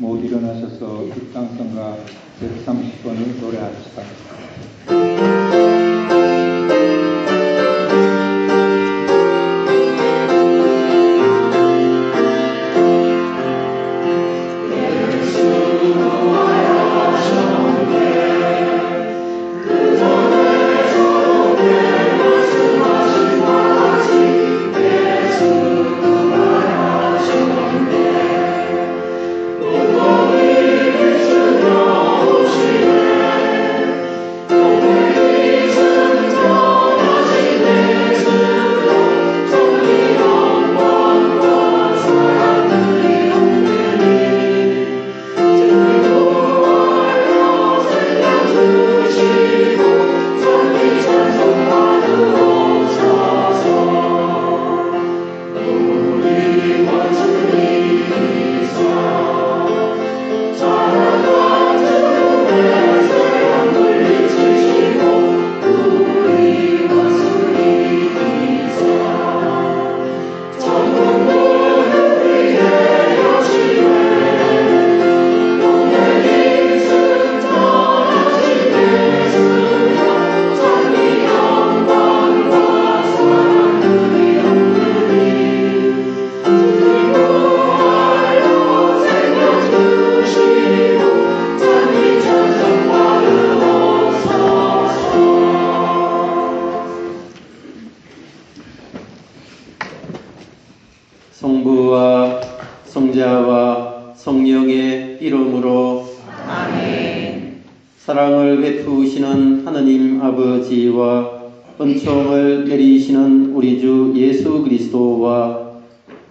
모두 일어나셔서 입당성가 130번을 노래합시다. 성부와 성자와 성령의 이름으로 아멘. 사랑을 베푸시는 하느님 아버지와 은총을 내리시는 우리 주 예수 그리스도와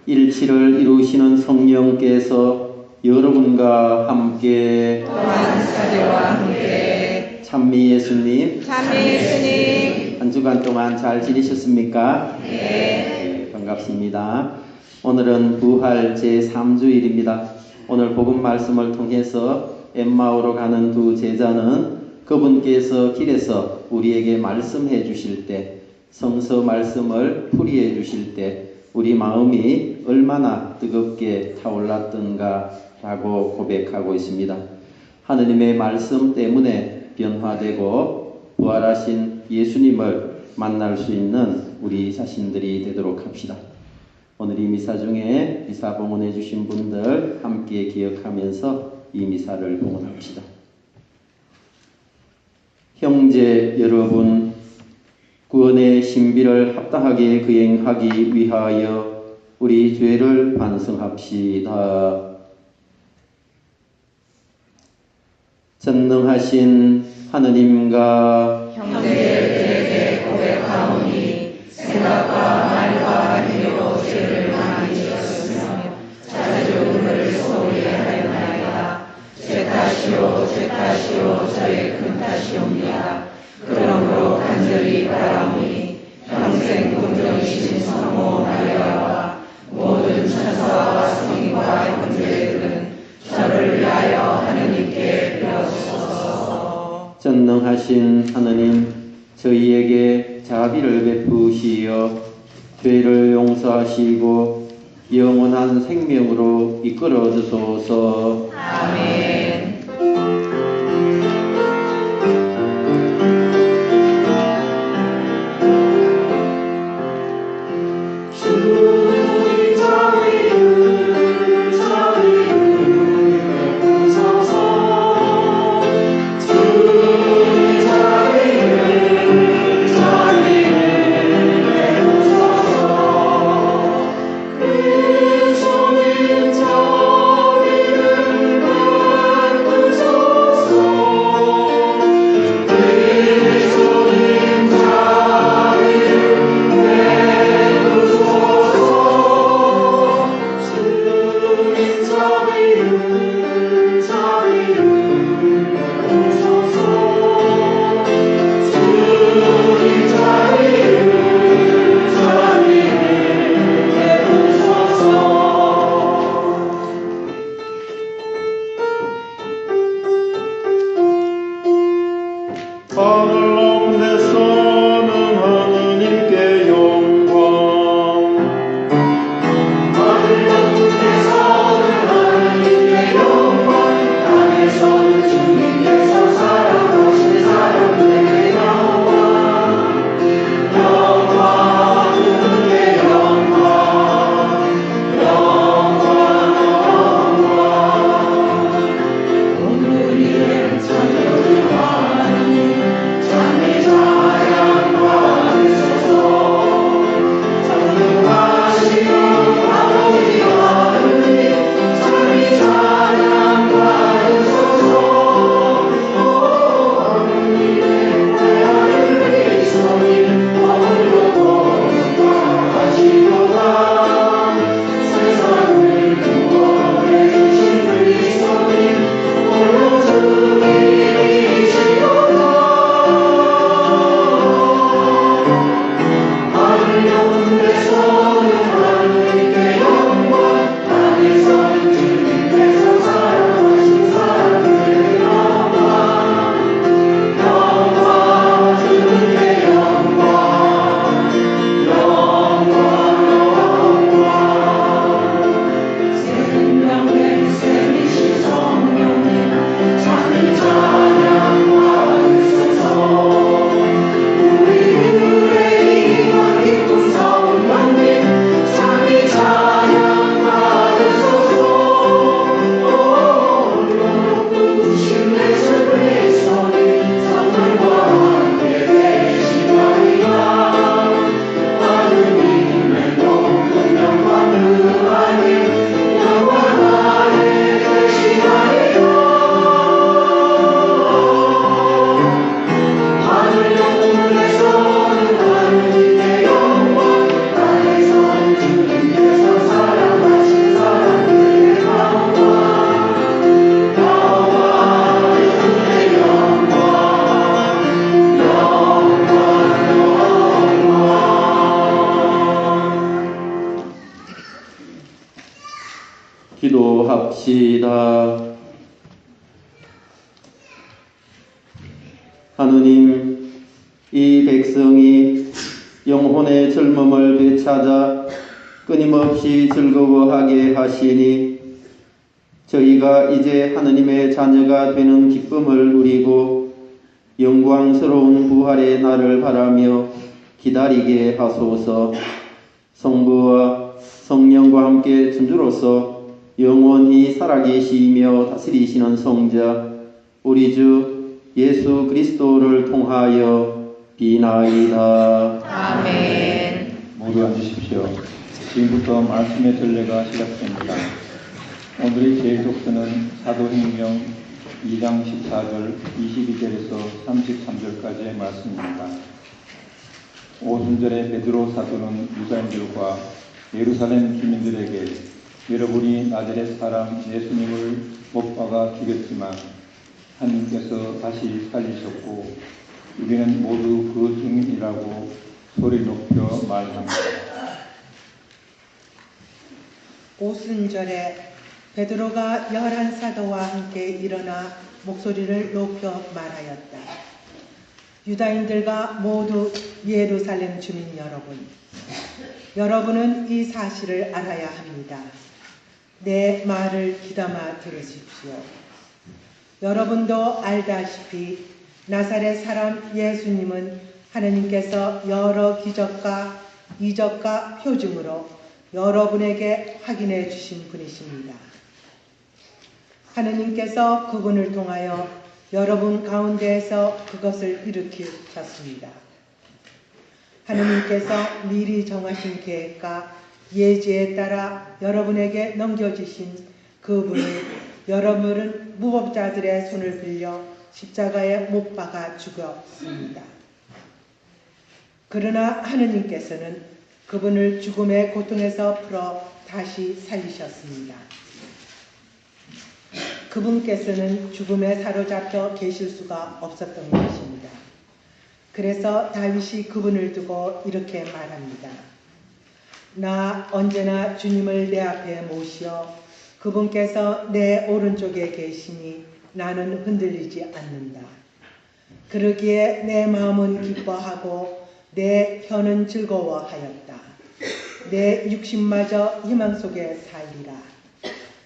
일치를 이루시는 성령께서 여러분과 함께 또한 사제와 함께 찬미 예수님, 예수님 한 주간 동안 잘 지내셨습니까? 네. 반갑습니다. 오늘은 부활 제3주일입니다. 오늘 복음 말씀을 통해서 엠마오로 가는 두 제자는 그분께서 길에서 우리에게 말씀해 주실 때, 성서 말씀을 풀이해 주실 때 우리 마음이 얼마나 뜨겁게 타올랐던가 라고 고백하고 있습니다. 하느님의 말씀 때문에 변화되고 부활하신 예수님을 만날 수 있는 우리 자신들이 되도록 합시다. 오늘 이 미사 중에 미사 봉헌해 주신 분들 함께 기억하면서 이 미사를 봉헌합시다. 형제 여러분, 구원의 신비를 합당하게 거행하기 위하여 우리 죄를 반성합시다. 전능하신 하느님과 형제들에게 고백하오니 생각과 말과 행위로 죄를 많이 지었으며 자주를 소홀히 하였나이다. 죄 탓이요 저의 큰 탓이옵니다. 그러므로 간절히 바라오니 평생 긍정이신 성모 마리아와 모든 천사와 성인과 형제들은 저를 위하여 하느님께 빌어주소서. 전능하신 하느님, 저희에게 자비를 베푸시어 죄를 용서하시고 영원한 생명으로 이끌어 주소서. 아멘. 그 손은 저리를 기도합시다. 하느님, 이 백성이 영혼의 젊음을 되찾아 끊임없이 즐거워하게 하시니 저희가 이제 하느님의 자녀가 되는 기쁨을 누리고 영광스러운 부활의 날을 바라며 기다리게 하소서. 성부와 성령과 함께 천주로서 영원히 살아계시며 다스리시는 성자 우리 주 예수 그리스도를 통하여 비나이다. 아멘. 모두 앉으십시오. 지금부터 말씀의 전례가 시작됩니다. 오늘의 제일 독서는 사도행전 2장 14절 22절에서 33절까지의 말씀입니다. 오순절에 베드로 사도는 유다인들과 예루살렘 주민들에게 여러분이 나자렛 사람 예수님을 못 박아 죽였지만 하나님께서 다시 살리셨고 우리는 모두 그 증인이라고 소리 높여 말합니다. 오순절에 베드로가 11사도와 함께 일어나 목소리를 높여 말하였다. 유다인들과 모두 예루살렘 주민 여러분은 이 사실을 알아야 합니다. 내 말을 귀담아 들으십시오. 여러분도 알다시피 나사렛 사람 예수님은 하나님께서 여러 기적과 이적과 표징으로 여러분에게 확인해 주신 분이십니다. 하느님께서 그분을 통하여 여러분 가운데에서 그것을 일으키셨습니다. 하느님께서 미리 정하신 계획과 예지에 따라 여러분에게 넘겨주신 그분을 여러분은 무법자들의 손을 빌려 십자가에 못 박아 죽였습니다. 그러나 하느님께서는 그분을 죽음의 고통에서 풀어 다시 살리셨습니다. 그분께서는 죽음에 사로잡혀 계실 수가 없었던 것입니다. 그래서 다윗이 그분을 두고 이렇게 말합니다. 나 언제나 주님을 내 앞에 모시어 그분께서 내 오른쪽에 계시니 나는 흔들리지 않는다. 그러기에 내 마음은 기뻐하고 내 혀는 즐거워하였다. 내 육신마저 희망 속에 살리라.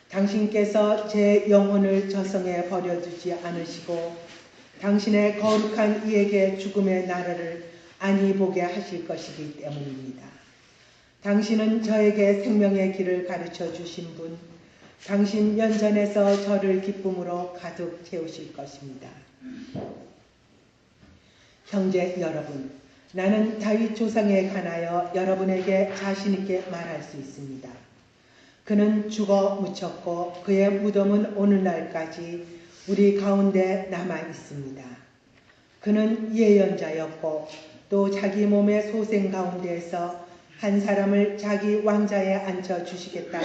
당신께서 제 영혼을 저성에 버려두지 않으시고 당신의 거룩한 이에게 죽음의 나라를 안이 보게 하실 것이기 때문입니다. 당신은 저에게 생명의 길을 가르쳐 주신 분, 당신 면전에서 저를 기쁨으로 가득 채우실 것입니다. 형제 여러분, 나는 다윗 조상에 관하여 여러분에게 자신 있게 말할 수 있습니다. 그는 죽어 묻혔고 그의 무덤은 오늘날까지 우리 가운데 남아 있습니다. 그는 예언자였고 또 자기 몸의 소생 가운데에서 한 사람을 자기 왕자에 앉혀 주시겠다고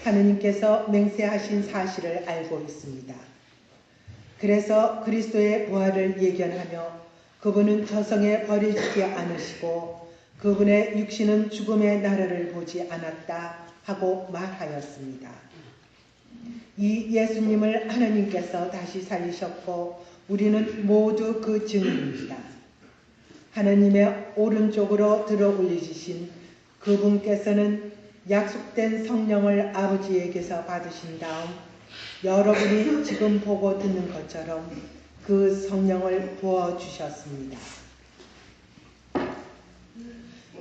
하느님께서 맹세하신 사실을 알고 있습니다. 그래서 그리스도의 부활을 예견하며 그분은 저성에 버려지지 않으시고 그분의 육신은 죽음의 나라를 보지 않았다 하고 말하였습니다. 이 예수님을 하나님께서 다시 살리셨고 우리는 모두 그 증인입니다. 하나님의 오른쪽으로 들어 올리신 그분께서는 약속된 성령을 아버지에게서 받으신 다음 여러분이 지금 보고 듣는 것처럼 그 성령을 부어주셨습니다.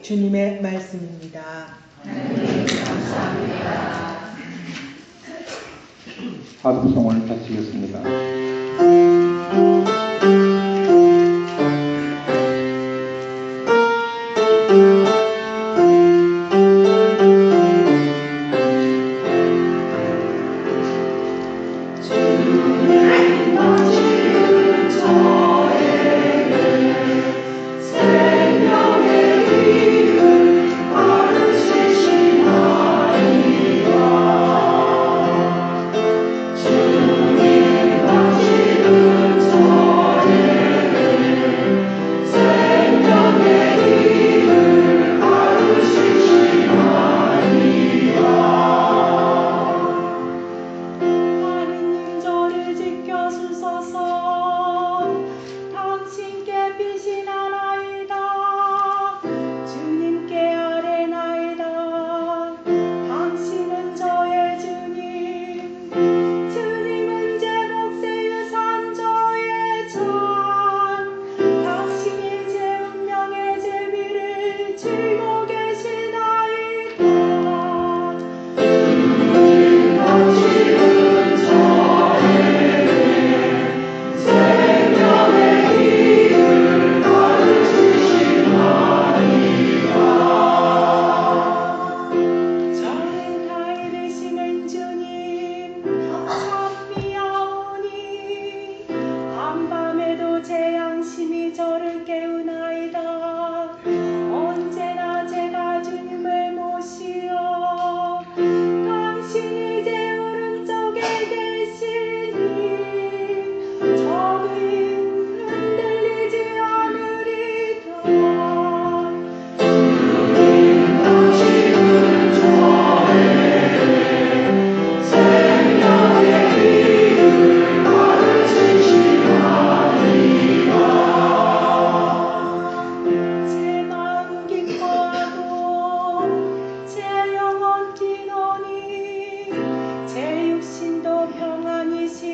주님의 말씀입니다. 하나님 감사합니다. 화두송을 바치겠습니다. 주님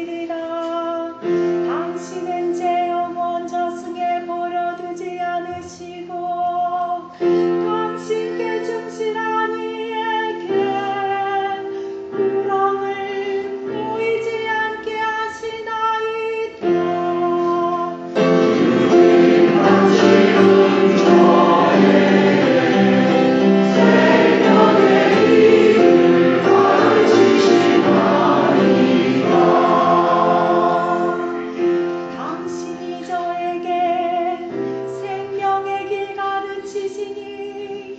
하시리라. 당신은 제 영혼 저승에 버려두지 않으시고 당신께 충실한 이에게 우렁을 보이지 않게 하시나이다. 당신이 저에게 생명의 길 가르치시니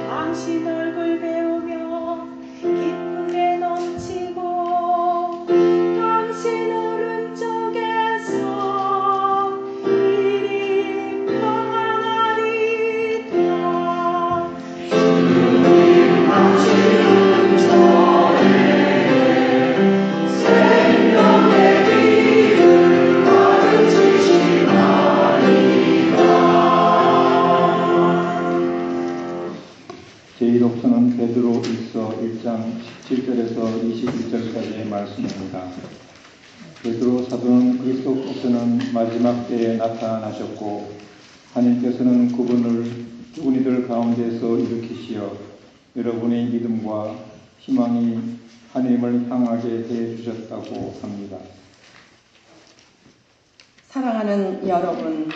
당신 얼굴 배우며 기쁨에 넘치고 당신 오른쪽에서 일이 평안하리이다. 당신은 저에게 생명의 길을 가르치시나이다. 제1호서는 베드로 1서 1장 17절에서 21절까지의 말씀입니다. 베드로 사도는 그리스도께서는 마지막 때에 나타나셨고 하나님께서는 그분을 죽은 이들 가운데서 일으키시어 여러분의 믿음과 희망이 하나님을 향하게 해 주셨다고 합니다. 사랑하는 여러분,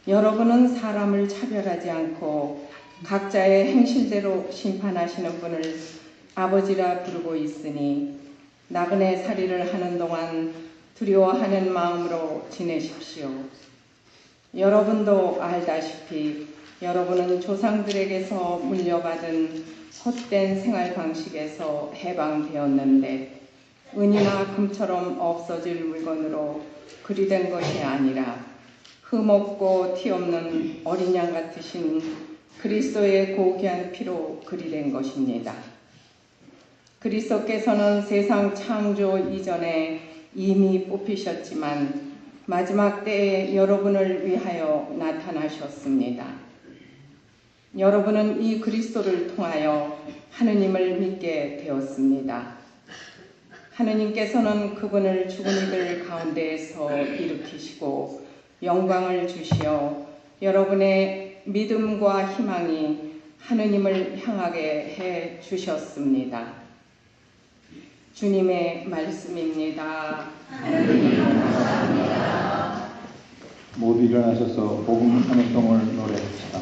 여러분은 사람을 차별하지 않고 각자의 행실대로 심판하시는 분을 아버지라 부르고 있으니 나그네 살이를 하는 동안 두려워하는 마음으로 지내십시오. 여러분도 알다시피 여러분은 조상들에게서 물려받은 헛된 생활 방식에서 해방되었는데 은이나 금처럼 없어질 물건으로 그리 된 것이 아니라 흠없고 티 없는 어린 양 같으신 그리스도의 고귀한 피로 그리 된 것입니다. 그리스도께서는 세상 창조 이전에 이미 뽑히셨지만 마지막 때에 여러분을 위하여 나타나셨습니다. 여러분은 이 그리스도를 통하여 하느님을 믿게 되었습니다. 하느님께서는 그분을 죽은 이들 가운데에서 일으키시고 영광을 주시어 여러분의 믿음과 희망이 하느님을 향하게 해 주셨습니다. 주님의 말씀입니다. 모두 일어나셔서 복음 찬송을 노래합시다.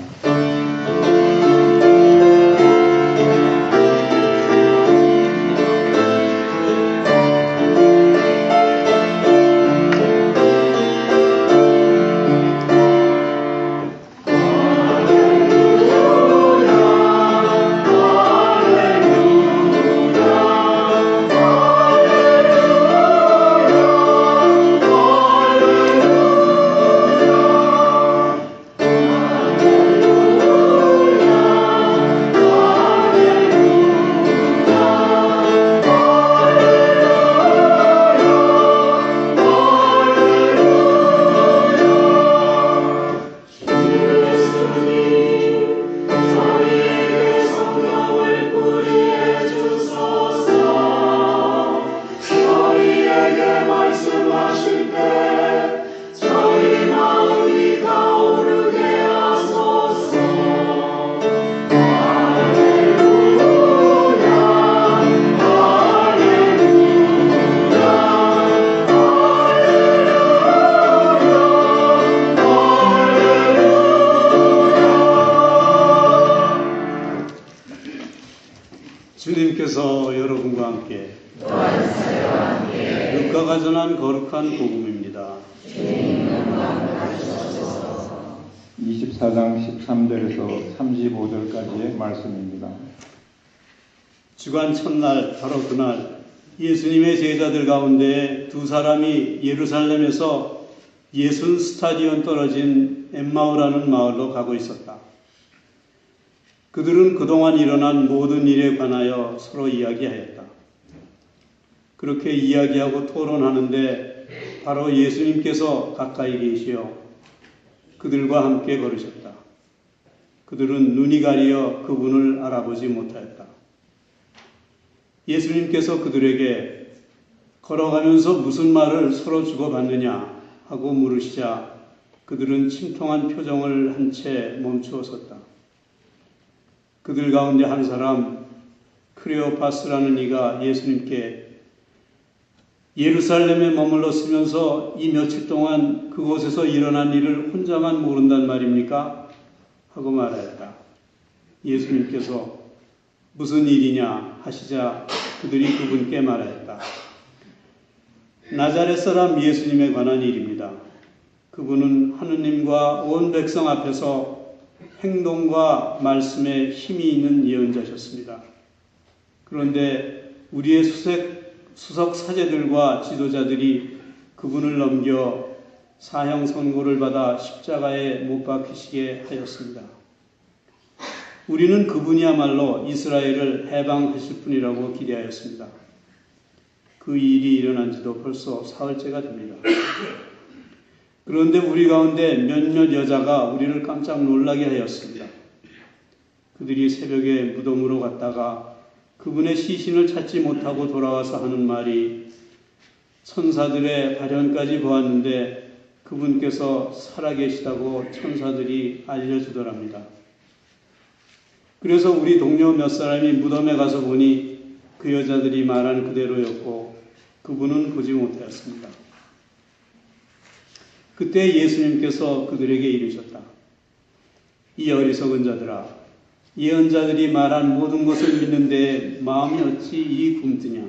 주님께서 여러분과 함께 루카가 전한 거룩한 복음입니다. 24장 13절에서 35절까지의 말씀입니다. 주간 첫날 바로 그날 예수님의 제자들 가운데 두 사람이 예루살렘에서 60스타디온 떨어진 엠마오라는 마을로 가고 있었다. 그들은 그동안 일어난 모든 일에 관하여 서로 이야기하였다. 그렇게 이야기하고 토론하는데 바로 예수님께서 가까이 계시어 그들과 함께 걸으셨다. 그들은 눈이 가리어 그분을 알아보지 못하였다. 예수님께서 그들에게 걸어가면서 무슨 말을 서로 주고받느냐 하고 물으시자 그들은 침통한 표정을 한 채 멈추어 섰다. 그들 가운데 한 사람 크레오파스라는 이가 예수님께 예루살렘에 머물러 쓰면서 이 며칠 동안 그곳에서 일어난 일을 혼자만 모른단 말입니까? 하고 말하였다. 예수님께서 무슨 일이냐 하시자 그들이 그분께 말하였다. 나자렛 사람 예수님에 관한 일입니다. 그분은 하느님과 온 백성 앞에서 행동과 말씀에 힘이 있는 예언자셨습니다. 그런데 우리의 수석 사제들과 지도자들이 그분을 넘겨 사형 선고를 받아 십자가에 못 박히시게 하였습니다. 우리는 그분이야말로 이스라엘을 해방하실 분이라고 기대하였습니다. 그 일이 일어난 지도 벌써 사흘째가 됩니다. 그런데 우리 가운데 몇몇 여자가 우리를 깜짝 놀라게 하였습니다. 그들이 새벽에 무덤으로 갔다가 그분의 시신을 찾지 못하고 돌아와서 하는 말이 천사들의 발현까지 보았는데 그분께서 살아계시다고 천사들이 알려주더랍니다. 그래서 우리 동료 몇 사람이 무덤에 가서 보니 그 여자들이 말한 그대로였고 그분은 보지 못하였습니다. 그때 예수님께서 그들에게 이르셨다. 이 어리석은 자들아, 예언자들이 말한 모든 것을 믿는데 마음이 어찌 이 굼뜨냐.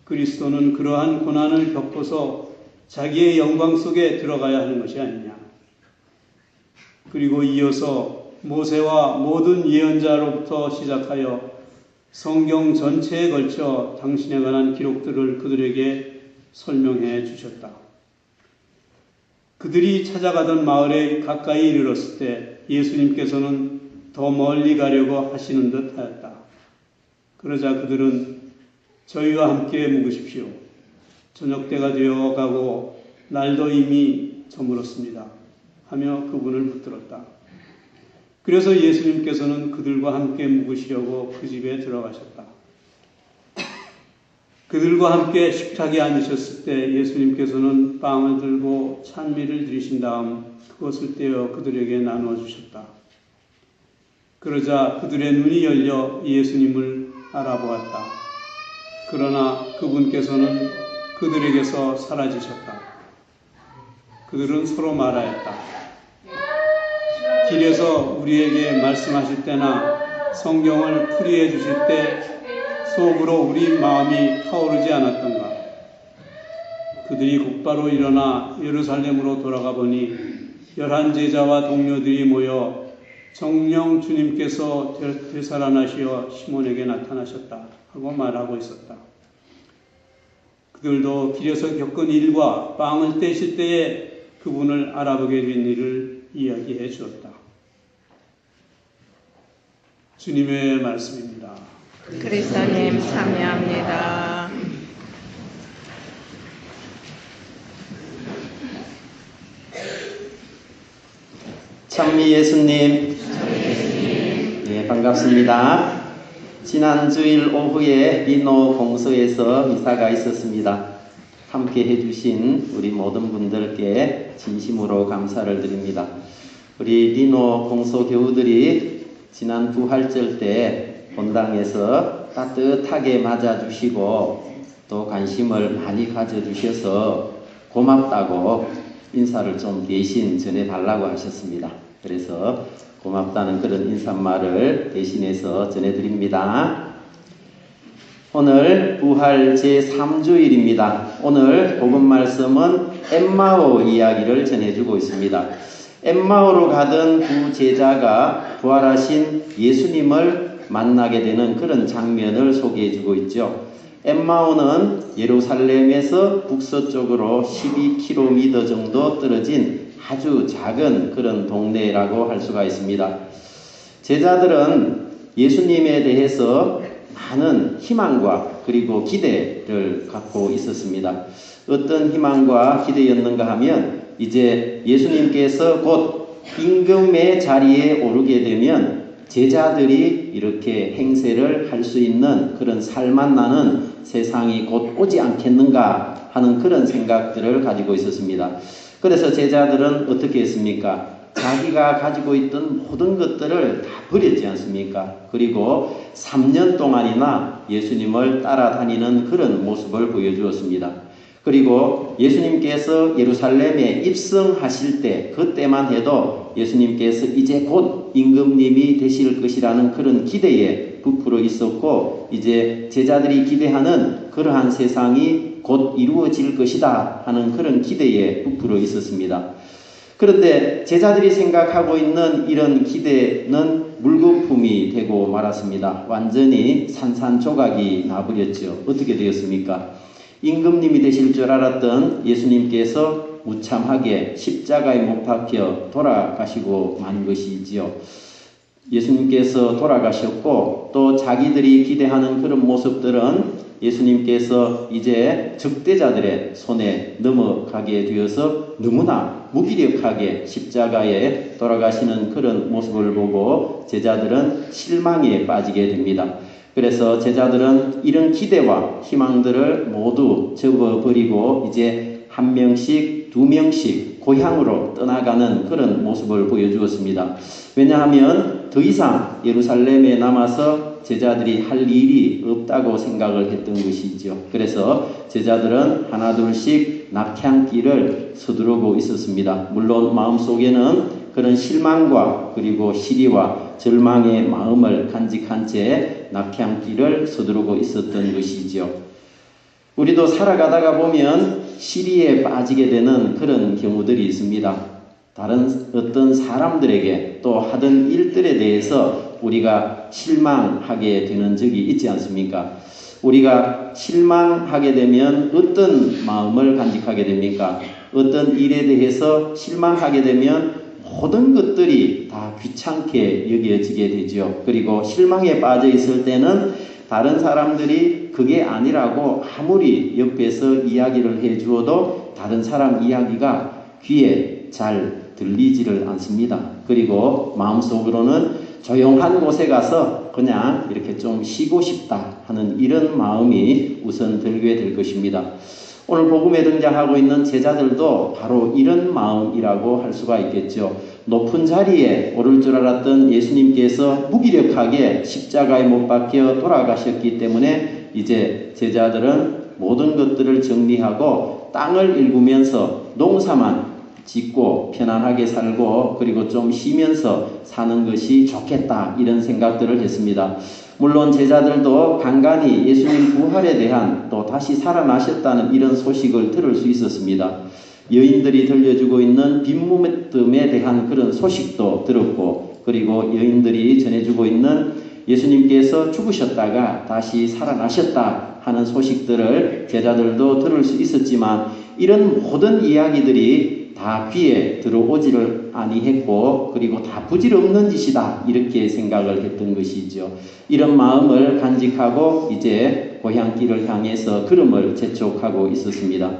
그리스도는 그러한 고난을 겪고서 자기의 영광 속에 들어가야 하는 것이 아니냐. 그리고 이어서 모세와 모든 예언자로부터 시작하여 성경 전체에 걸쳐 당신에 관한 기록들을 그들에게 설명해 주셨다. 그들이 찾아가던 마을에 가까이 이르렀을 때 예수님께서는 더 멀리 가려고 하시는 듯 하였다. 그러자 그들은 저희와 함께 묵으십시오. 저녁때가 되어 가고 날도 이미 저물었습니다. 하며 그분을 붙들었다. 그래서 예수님께서는 그들과 함께 묵으시려고 그 집에 들어가셨다. 그들과 함께 식탁에 앉으셨을 때 예수님께서는 빵을 들고 찬미를 드리신 다음 그것을 떼어 그들에게 나누어 주셨다. 그러자 그들의 눈이 열려 예수님을 알아보았다. 그러나 그분께서는 그들에게서 사라지셨다. 그들은 서로 말하였다. 길에서 우리에게 말씀하실 때나 성경을 풀이해 주실 때 속으로 우리 마음이 타오르지 않았던가. 그들이 곧바로 일어나 예루살렘으로 돌아가 보니 11 제자와 동료들이 모여 정령 주님께서 되살아나시어 시몬에게 나타나셨다 하고 말하고 있었다. 그들도 길에서 겪은 일과 빵을 떼실 때에 그분을 알아보게 된 일을 이야기해 주었다. 주님의 말씀입니다. 그리스도님 참여합니다. 찬미 예수님, 네, 반갑습니다. 지난 주일 오후에 리노 공소에서 미사가 있었습니다. 함께 해주신 우리 모든 분들께 진심으로 감사를 드립니다. 우리 리노 공소 교우들이 지난 부활절 때 본당에서 따뜻하게 맞아주시고 또 관심을 많이 가져주셔서 고맙다고 인사를 좀 대신 전해달라고 하셨습니다. 그래서 고맙다는 그런 인사말을 대신해서 전해드립니다. 오늘 부활 제3주일입니다. 오늘 복음 말씀은 엠마오 이야기를 전해주고 있습니다. 엠마오로 가던 두 제자가 부활하신 예수님을 만나게 되는 그런 장면을 소개해주고 있죠. 엠마오는 예루살렘에서 북서쪽으로 12km 정도 떨어진 아주 작은 그런 동네라고 할 수가 있습니다. 제자들은 예수님에 대해서 많은 희망과 그리고 기대를 갖고 있었습니다. 어떤 희망과 기대였는가 하면 이제 예수님께서 곧 임금의 자리에 오르게 되면 제자들이 이렇게 행세를 할 수 있는 그런 살맛나는 세상이 곧 오지 않겠는가 하는 그런 생각들을 가지고 있었습니다. 그래서 제자들은 어떻게 했습니까? 자기가 가지고 있던 모든 것들을 다 버렸지 않습니까? 그리고 3년 동안이나 예수님을 따라다니는 그런 모습을 보여주었습니다. 그리고 예수님께서 예루살렘에 입성하실 때 그때만 해도 예수님께서 이제 곧 임금님이 되실 것이라는 그런 기대에 부풀어 있었고, 이제 제자들이 기대하는 그러한 세상이 곧 이루어질 것이다 하는 그런 기대에 부풀어 있었습니다. 그런데 제자들이 생각하고 있는 이런 기대는 물거품이 되고 말았습니다. 완전히 산산조각이 나버렸죠. 어떻게 되었습니까? 임금님이 되실 줄 알았던 예수님께서 무참하게 십자가에 못 박혀 돌아가시고 만 것이지요. 예수님께서 돌아가셨고, 또 자기들이 기대하는 그런 모습들은 예수님께서 이제 적대자들의 손에 넘어가게 되어서 너무나 무기력하게 십자가에 돌아가시는 그런 모습을 보고 제자들은 실망에 빠지게 됩니다. 그래서 제자들은 이런 기대와 희망들을 모두 접어버리고 이제 한 명씩 두 명씩 고향으로 떠나가는 그런 모습을 보여주었습니다. 왜냐하면 더 이상 예루살렘에 남아서 제자들이 할 일이 없다고 생각을 했던 것이죠. 그래서 제자들은 하나둘씩 낙향길을 서두르고 있었습니다. 물론 마음속에는 그런 실망과 그리고 시리와 절망의 마음을 간직한 채 낙향길을 서두르고 있었던 것이죠. 우리도 살아가다가 보면 시리에 빠지게 되는 그런 경우들이 있습니다. 다른 어떤 사람들에게 또 하던 일들에 대해서 우리가 실망하게 되는 적이 있지 않습니까? 우리가 실망하게 되면 어떤 마음을 간직하게 됩니까? 어떤 일에 대해서 실망하게 되면 모든 것들이 다 귀찮게 여겨지게 되죠. 그리고 실망에 빠져 있을 때는 다른 사람들이 그게 아니라고 아무리 옆에서 이야기를 해주어도 다른 사람 이야기가 귀에 잘 들리지를 않습니다. 그리고 마음속으로는 조용한 곳에 가서 그냥 이렇게 좀 쉬고 싶다 하는 이런 마음이 우선 들게 될 것입니다. 오늘 복음에 등장하고 있는 제자들도 바로 이런 마음이라고 할 수가 있겠죠. 높은 자리에 오를 줄 알았던 예수님께서 무기력하게 십자가에 못 박혀 돌아가셨기 때문에 이제 제자들은 모든 것들을 정리하고 땅을 일구면서 농사만 짓고 편안하게 살고 그리고 좀 쉬면서 사는 것이 좋겠다 이런 생각들을 했습니다. 물론 제자들도 간간히 예수님 부활에 대한 또 다시 살아나셨다는 이런 소식을 들을 수 있었습니다. 여인들이 들려주고 있는 빈무덤에 대한 그런 소식도 들었고, 그리고 여인들이 전해주고 있는 예수님께서 죽으셨다가 다시 살아나셨다 하는 소식들을 제자들도 들을 수 있었지만, 이런 모든 이야기들이 다 귀에 들어오지를 아니했고, 그리고 다 부질없는 짓이다 이렇게 생각을 했던 것이죠. 이런 마음을 간직하고 이제 고향길을 향해서 걸음을 재촉하고 있었습니다.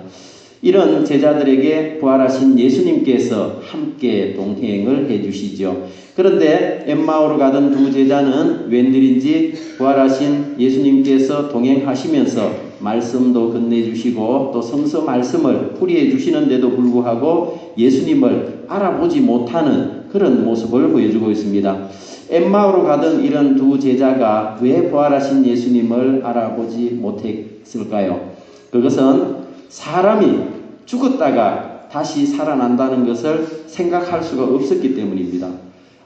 이런 제자들에게 부활하신 예수님께서 함께 동행을 해주시죠. 그런데 엠마오로 가던 두 제자는 웬일인지 부활하신 예수님께서 동행하시면서 말씀도 건네주시고 또 성서 말씀을 풀이해 주시는데도 불구하고 예수님을 알아보지 못하는 그런 모습을 보여주고 있습니다. 엠마오로 가던 이런 두 제자가 왜 부활하신 예수님을 알아보지 못했을까요? 그것은 사람이 죽었다가 다시 살아난다는 것을 생각할 수가 없었기 때문입니다.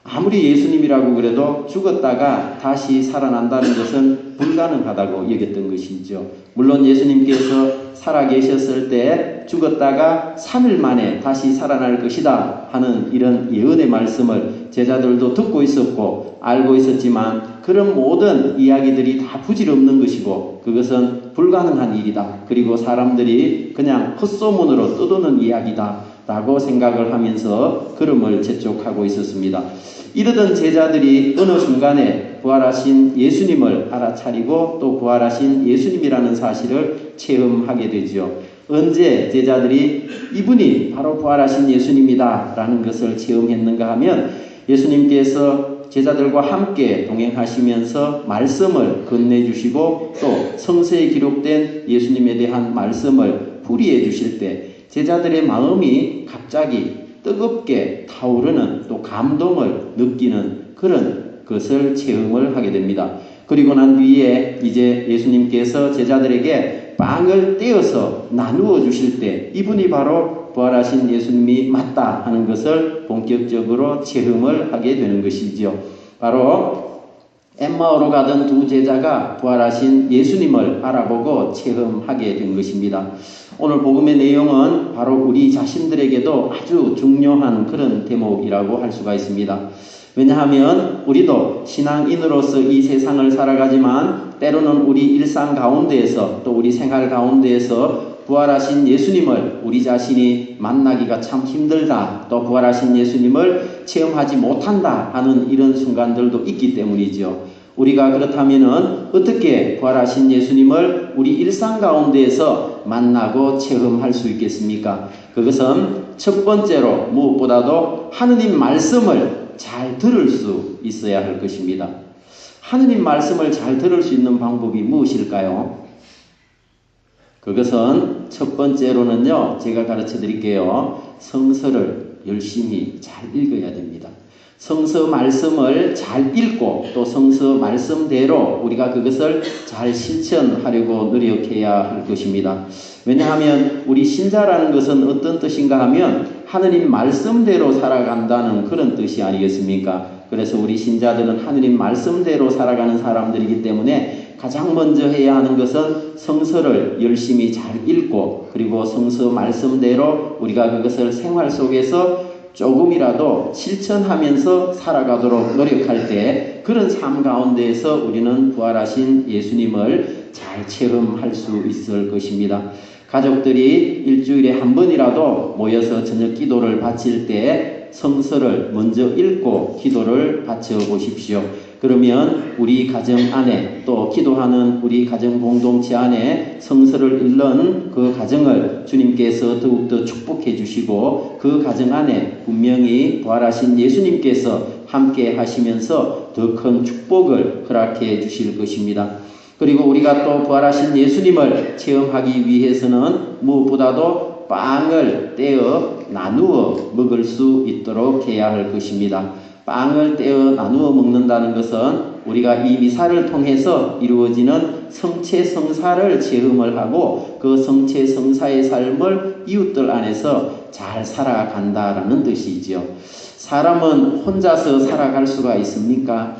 아무리 예수님이라고 그래도 죽었다가 다시 살아난다는 것은 불가능하다고 여겼던 것이죠. 물론 예수님께서 살아계셨을 때 죽었다가 3일 만에 다시 살아날 것이다 하는 이런 예언의 말씀을 제자들도 듣고 있었고 알고 있었지만, 그런 모든 이야기들이 다 부질없는 것이고 그것은 불가능한 일이다. 그리고 사람들이 그냥 헛소문으로 떠도는 이야기다 라고 생각을 하면서 걸음을 재촉하고 있었습니다. 이러던 제자들이 어느 순간에 부활하신 예수님을 알아차리고 또 부활하신 예수님이라는 사실을 체험하게 되죠. 언제 제자들이 이분이 바로 부활하신 예수님이다 라는 것을 체험했는가 하면, 예수님께서 제자들과 함께 동행하시면서 말씀을 건네주시고 또 성서에 기록된 예수님에 대한 말씀을 풀이해 주실 때 제자들의 마음이 갑자기 뜨겁게 타오르는 또 감동을 느끼는 그런 것을 체험을 하게 됩니다. 그리고 난 뒤에 이제 예수님께서 제자들에게 빵을 떼어서 나누어 주실 때 이분이 바로 부활하신 예수님이 맞다 하는 것을 본격적으로 체험을 하게 되는 것이죠. 바로 엠마오로 가던 두 제자가 부활하신 예수님을 알아보고 체험하게 된 것입니다. 오늘 복음의 내용은 바로 우리 자신들에게도 아주 중요한 그런 대목이라고 할 수가 있습니다. 왜냐하면 우리도 신앙인으로서 이 세상을 살아가지만 때로는 우리 일상 가운데에서 또 우리 생활 가운데에서 부활하신 예수님을 우리 자신이 만나기가 참 힘들다, 또 부활하신 예수님을 체험하지 못한다 하는 이런 순간들도 있기 때문이죠. 우리가 그렇다면 어떻게 부활하신 예수님을 우리 일상 가운데에서 만나고 체험할 수 있겠습니까? 그것은 첫 번째로 무엇보다도 하느님 말씀을 잘 들을 수 있어야 할 것입니다. 하느님 말씀을 잘 들을 수 있는 방법이 무엇일까요? 그것은 첫 번째로는요, 제가 가르쳐 드릴게요. 성서를 열심히 잘 읽어야 됩니다. 성서 말씀을 잘 읽고 또 성서 말씀대로 우리가 그것을 잘 실천하려고 노력해야 할 것입니다. 왜냐하면 우리 신자라는 것은 어떤 뜻인가 하면 하느님 말씀대로 살아간다는 그런 뜻이 아니겠습니까? 그래서 우리 신자들은 하느님 말씀대로 살아가는 사람들이기 때문에 가장 먼저 해야 하는 것은 성서를 열심히 잘 읽고 그리고 성서 말씀대로 우리가 그것을 생활 속에서 조금이라도 실천하면서 살아가도록 노력할 때 그런 삶 가운데에서 우리는 부활하신 예수님을 잘 체험할 수 있을 것입니다. 가족들이 일주일에 한 번이라도 모여서 저녁 기도를 바칠 때 성서를 먼저 읽고 기도를 바쳐 보십시오. 그러면 우리 가정 안에 또 기도하는 우리 가정 공동체 안에 성서를 읽는 그 가정을 주님께서 더욱더 축복해 주시고 그 가정 안에 분명히 부활하신 예수님께서 함께 하시면서 더 큰 축복을 허락해 주실 것입니다. 그리고 우리가 또 부활하신 예수님을 체험하기 위해서는 무엇보다도 빵을 떼어 나누어 먹을 수 있도록 해야 할 것입니다. 빵을 떼어 나누어 먹는다는 것은 우리가 이 미사를 통해서 이루어지는 성체성사를 체험을 하고 그 성체성사의 삶을 이웃들 안에서 잘 살아간다라는 뜻이죠. 사람은 혼자서 살아갈 수가 있습니까?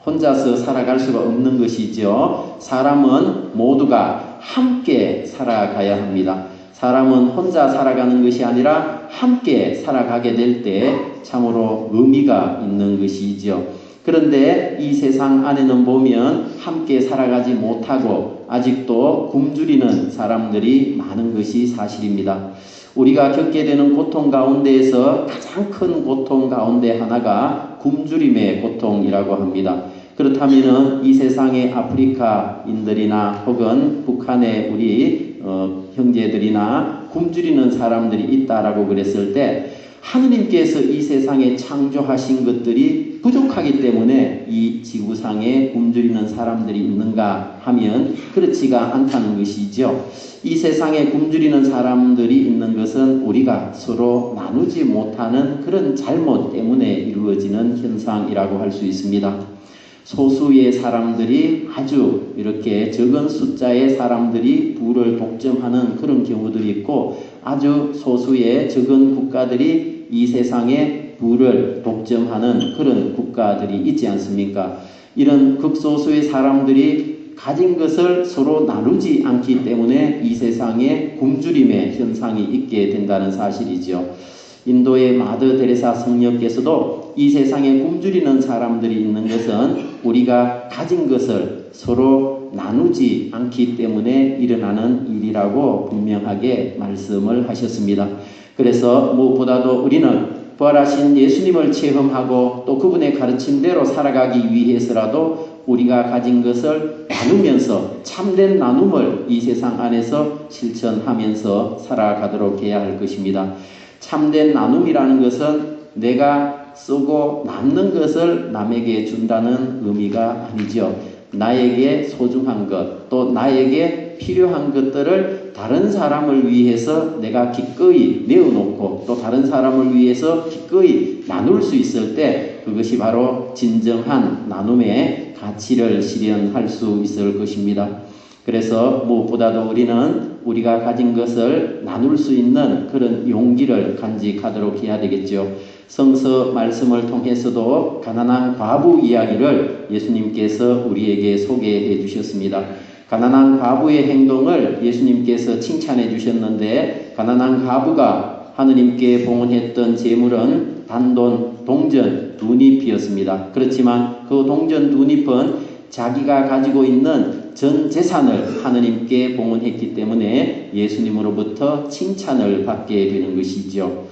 혼자서 살아갈 수가 없는 것이죠. 사람은 모두가 함께 살아가야 합니다. 사람은 혼자 살아가는 것이 아니라 함께 살아가게 될 때 참으로 의미가 있는 것이죠. 그런데 이 세상 안에는 보면 함께 살아가지 못하고 아직도 굶주리는 사람들이 많은 것이 사실입니다. 우리가 겪게 되는 고통 가운데에서 가장 큰 고통 가운데 하나가 굶주림의 고통이라고 합니다. 그렇다면 이 세상의 아프리카인들이나 혹은 북한의 우리 형제들이나 굶주리는 사람들이 있다라고 그랬을 때 하느님께서 이 세상에 창조하신 것들이 부족하기 때문에 이 지구상에 굶주리는 사람들이 있는가 하면 그렇지가 않다는 것이죠. 이 세상에 굶주리는 사람들이 있는 것은 우리가 서로 나누지 못하는 그런 잘못 때문에 이루어지는 현상이라고 할 수 있습니다. 소수의 사람들이 아주 이렇게 적은 숫자의 사람들이 부를 독점하는 그런 경우들이 있고 아주 소수의 적은 국가들이 이 세상에 부를 독점하는 그런 국가들이 있지 않습니까? 이런 극소수의 사람들이 가진 것을 서로 나누지 않기 때문에 이 세상에 굶주림의 현상이 있게 된다는 사실이죠. 인도의 마더 데레사 성녀께서도 이 세상에 굶주리는 사람들이 있는 것은 우리가 가진 것을 서로 나누지 않기 때문에 일어나는 일이라고 분명하게 말씀을 하셨습니다. 그래서 무엇보다도 우리는 부활하신 예수님을 체험하고 또 그분의 가르침대로 살아가기 위해서라도 우리가 가진 것을 나누면서 참된 나눔을 이 세상 안에서 실천하면서 살아가도록 해야 할 것입니다. 참된 나눔이라는 것은 내가 내가 쓰고 남는 것을 남에게 준다는 의미가 아니죠. 나에게 소중한 것, 또 나에게 필요한 것들을 다른 사람을 위해서 내가 기꺼이 내어놓고 또 다른 사람을 위해서 기꺼이 나눌 수 있을 때 그것이 바로 진정한 나눔의 가치를 실현할 수 있을 것입니다. 그래서 무엇보다도 우리는 우리가 가진 것을 나눌 수 있는 그런 용기를 간직하도록 해야 되겠죠. 성서 말씀을 통해서도 가난한 과부 이야기를 예수님께서 우리에게 소개해 주셨습니다. 가난한 과부의 행동을 예수님께서 칭찬해 주셨는데 가난한 과부가 하느님께 봉헌했던 재물은 단돈 동전 2잎이었습니다. 그렇지만 그 동전 2잎은 자기가 가지고 있는 전 재산을 하느님께 봉헌했기 때문에 예수님으로부터 칭찬을 받게 되는 것이죠.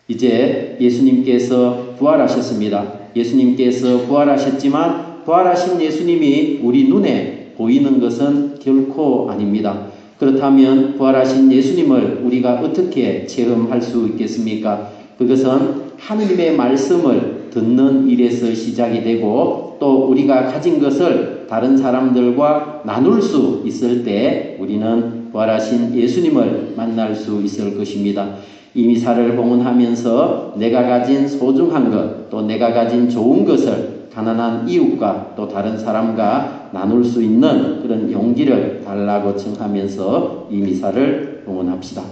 이제 예수님께서 부활하셨습니다. 예수님께서 부활하셨지만 부활하신 예수님이 우리 눈에 보이는 것은 결코 아닙니다. 그렇다면 부활하신 예수님을 우리가 어떻게 체험할 수 있겠습니까? 그것은 하느님의 말씀을 듣는 일에서 시작이 되고 또 우리가 가진 것을 다른 사람들과 나눌 수 있을 때 우리는 부활하신 예수님을 만날 수 있을 것입니다. 이 미사를 봉헌하면서 내가 가진 소중한 것, 또 내가 가진 좋은 것을 가난한 이웃과 또 다른 사람과 나눌 수 있는 그런 용기를 달라고 청하면서 이 미사를 봉헌합시다.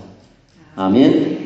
아멘.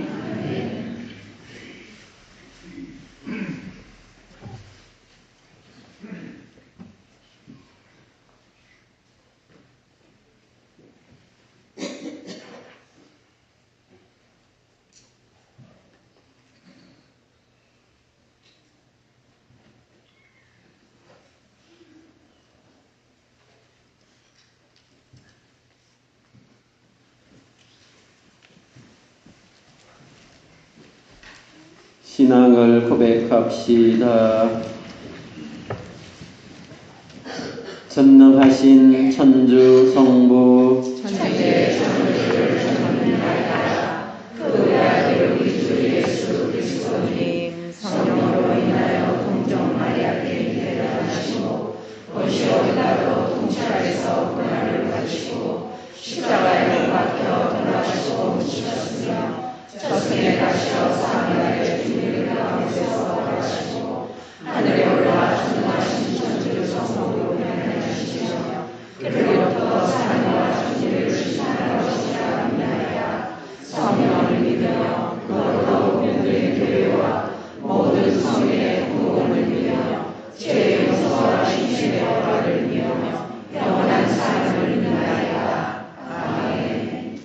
신앙을 고백합시다. 전능하신 천주 성부 천주의 천주를 전능하다. 그 외아들 우리 주 예수 그리스도님 성령으로 인하여 동정 마리아께 잉태를 하시고 본시오 빌라도 통치하에서 고난을 받으시고 십자가에 못 박혀 돌아가시고 묻히셨으며 저승에 가시어 사흘날에 주님의 가운데서 돌아가시고 하늘에 올라 전능하신 천주 성부로 변하시며 그리로부터 사람과 주님을 신앙하시라 합니다. 성령을 믿으며 거룩하고 변된 교회와 모든 성의 구원을 믿으며 죄의 용서와 인생의 허락을 믿으며 영원한 삶을 믿나이다. 아멘.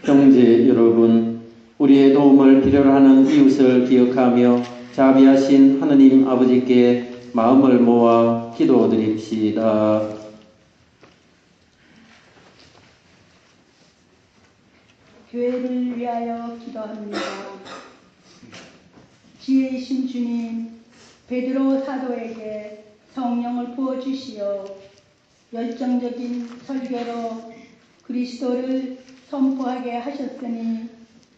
형제 여러분, 우리의 도움을 필요로 하는 이웃을 기억하며 자비하신 하느님 아버지께 마음을 모아 기도드립시다. 교회를 위하여 기도합니다. 지혜이신 주님, 베드로 사도에게 성령을 부어주시어 열정적인 설교로 그리스도를 선포하게 하셨으니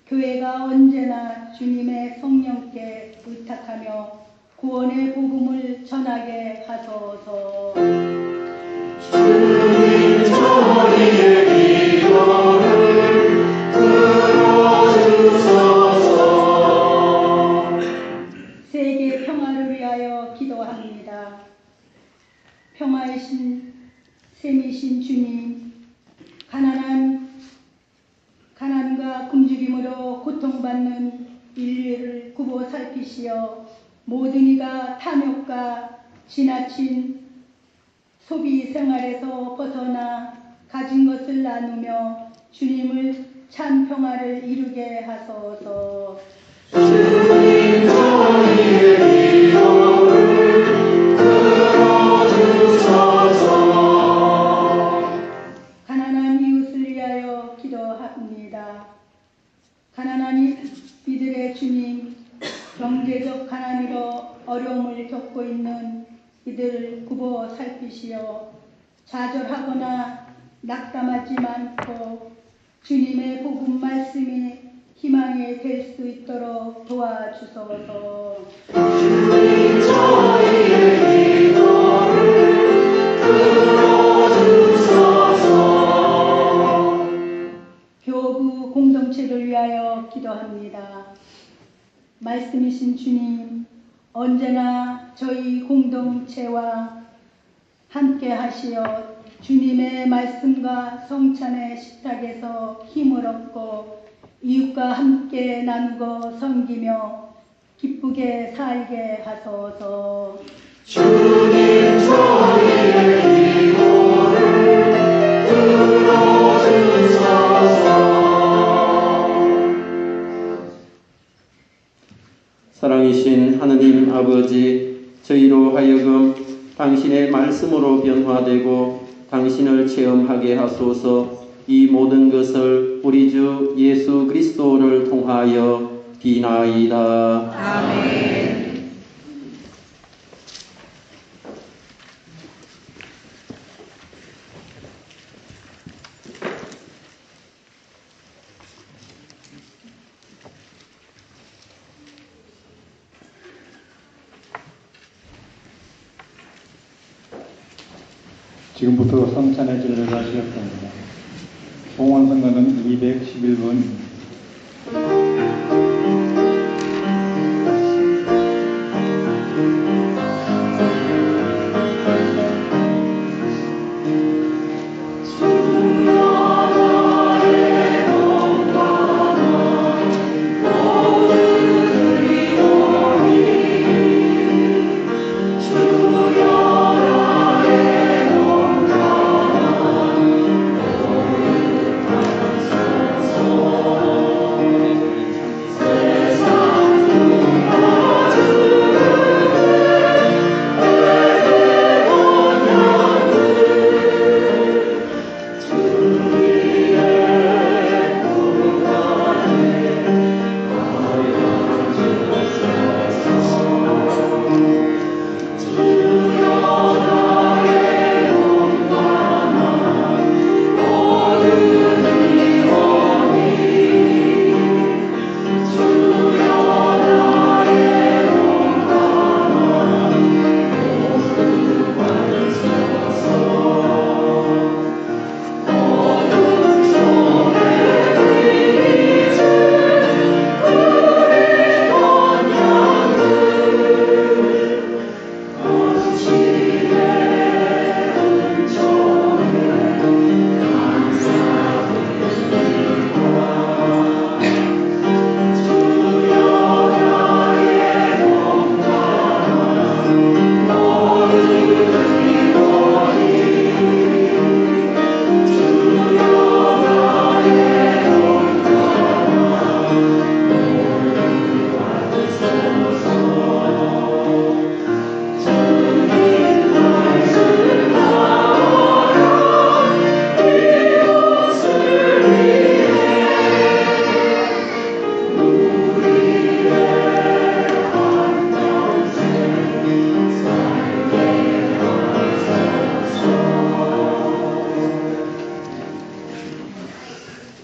교회가 언제나 주님의 성령께 의탁하며 구원의 복음을 전하게 하소서. 주님 저희의 기도를 들어주소서. 세계 평화를 위하여 기도합니다. 평화이신 셈이신 주님, 가난과 굶주림으로 고통받는 인류를 굽어 살피시어 모든 이가 탐욕과 지나친 소비 생활에서 벗어나 가진 것을 나누며 주님을 참 평화를 이루게 하소서. 주님 저희의 기도를 들어주소서. 가난한 이웃을 위하여 기도합니다. 가난한 이들의 주님, 경제적 가난으로 어려움을 겪고 있는 이들을 굽어 살피시어 좌절하거나 낙담하지 않고 주님의 복음 말씀이 희망이 될 수 있도록 도와주소서. 주님 저희의 기도를 들어주소서. 교구 공동체를 위하여 기도합니다. 말씀이신 주님, 언제나 저희 공동체와 함께 하시어 주님의 말씀과 성찬의 식탁에서 힘을 얻고 이웃과 함께 나누고 섬기며 기쁘게 살게 하소서. 주님 저희의 기도를 들어주소서. 사랑이신 하느님 아버지, 저희로 하여금 당신의 말씀으로 변화되고 당신을 체험하게 하소서. 이 모든 것을 우리 주 예수 그리스도를 통하여 비나이다. 아멘. 지금부터 성찬의 제례가 시작됩니다. 봉헌 선거는 211번입니다.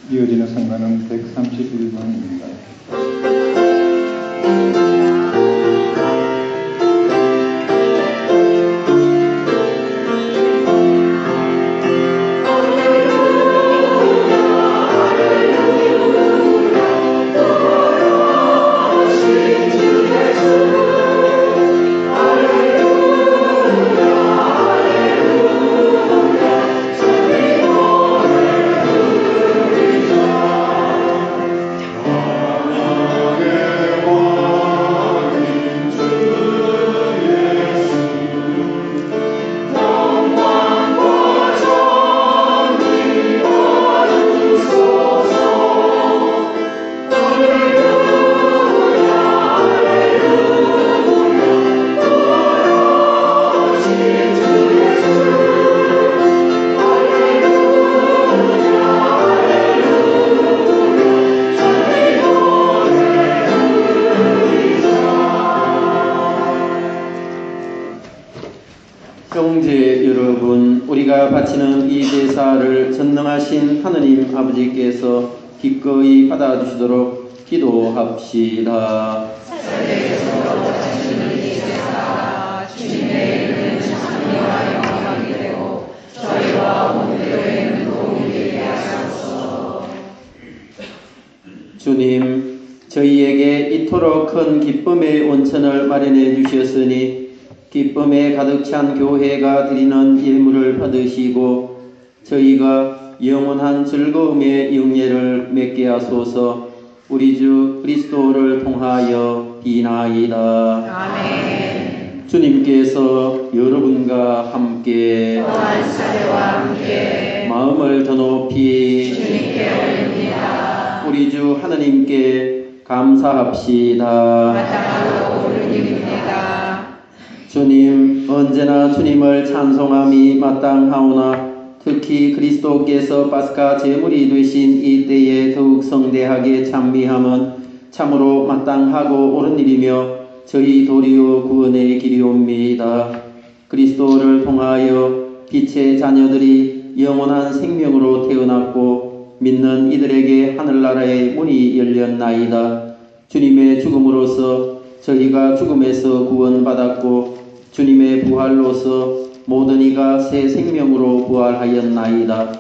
이어지는 성가는 131번입니다. 형제 여러분, 우리가 바치는 이 제사를 전능하신 하느님 아버지께서 기꺼이 받아주시도록 기도합시다. 주님의 이름은 찬미와 영광이 되고 저희와 온 교회는 도움이 되게 하소서. 주님, 저희에게 이토록 큰 기쁨의 온천을 마련해 주셨으니 기쁨에 가득 찬 교회가 드리는 예물을 받으시고 저희가 영원한 즐거움의 영예를 맺게 하소서. 우리 주 그리스도를 통하여 비나이다. 아멘. 주님께서 여러분과 함께 또한 사제와 함께 마음을 더 높이 주님께 올립니다. 우리 주 하나님께 감사합시다. 마땅하고 올립니다. 주님, 언제나 주님을 찬송함이 마땅하오나 특히 그리스도께서 파스카 제물이 되신 이때에 더욱 성대하게 찬미함은 참으로 마땅하고 옳은 일이며 저희 도리어 구원의 길이옵니다. 그리스도를 통하여 빛의 자녀들이 영원한 생명으로 태어났고 믿는 이들에게 하늘나라의 문이 열렸나이다. 주님의 죽음으로써 저희가 죽음에서 구원받았고 주님의 부활로서 모든 이가 새 생명으로 부활하였나이다.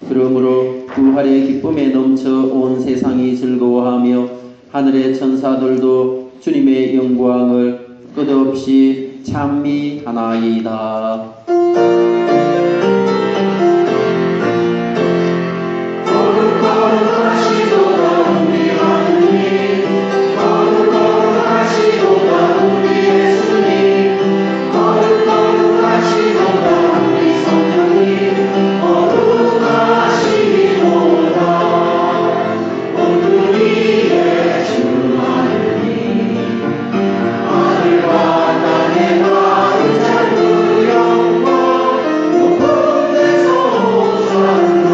그러므로 부활의 기쁨에 넘쳐 온 세상이 즐거워하며 하늘의 천사들도 주님의 영광을 끝없이 찬미하나이다. 거룩하시도다 우리 하느님, 거룩하시도다 우리 예수님, 거룩하시도다 우리 성령님, 거룩하시도다 오늘 위에 주 하느님. 하늘과 땅에 가득 찬 그 영광 높은 데서 호산나.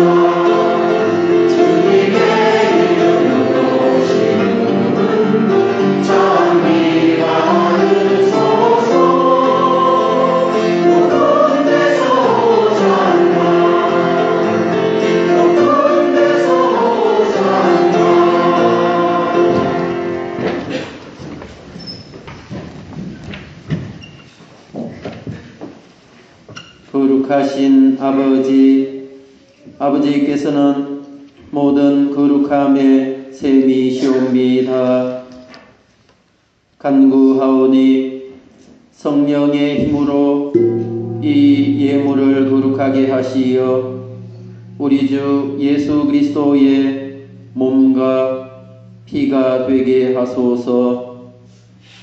주님의 이름으로 오시는 찬미가 하르소서. 높은 데서 호산나, 높은 데서 호산나. 거룩하신 아버지께서는 모든 거룩함의 셈이시옵니다. 간구하오니 성령의 힘으로 이 예물을 거룩하게 하시어 우리 주 예수 그리스도의 몸과 피가 되게 하소서.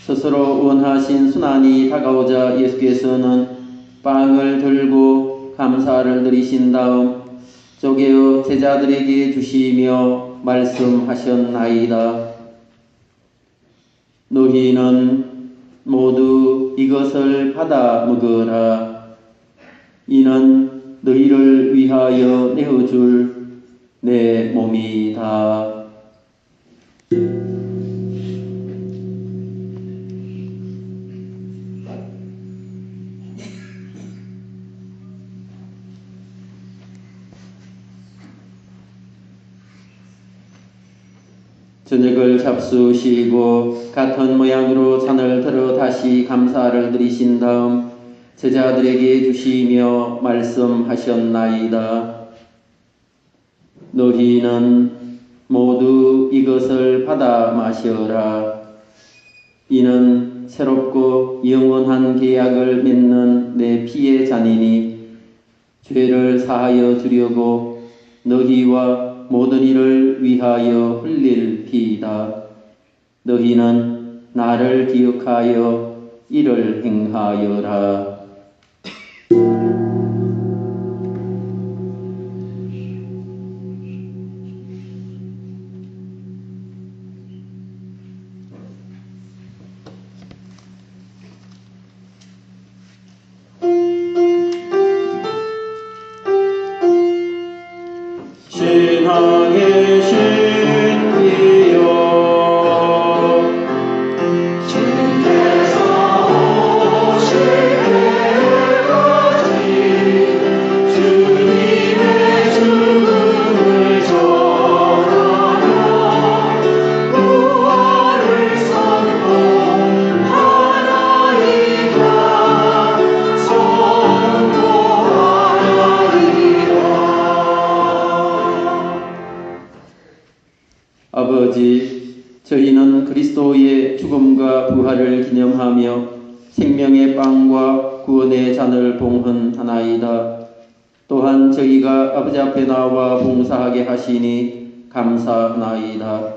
스스로 원하신 순환이 다가오자 예수께서는 빵을 들고 감사를 드리신 다음 쪼개어 제자들에게 주시며 말씀하셨나이다. 너희는 모두 이것을 받아 먹으라. 이는 너희를 위하여 내어줄 내 몸이다. 저녁을 잡수시고 같은 모양으로 잔을 들어 다시 감사를 드리신 다음 제자들에게 주시며 말씀하셨나이다. 너희는 모두 이것을 받아 마셔라. 이는 새롭고 영원한 계약을 맺는 내 피의 잔이니 죄를 사하여 주려고 너희와 모든 이를 위하여 흘릴 피이다. 너희는 나를 기억하여 이를 행하여라. 신앙의 신이여 주께서 오시네 아버지, 저희는 그리스도의 죽음과 부활을 기념하며 생명의 빵과 구원의 잔을 봉헌하나이다. 또한 저희가 아버지 앞에 나와 봉사하게 하시니 감사하나이다.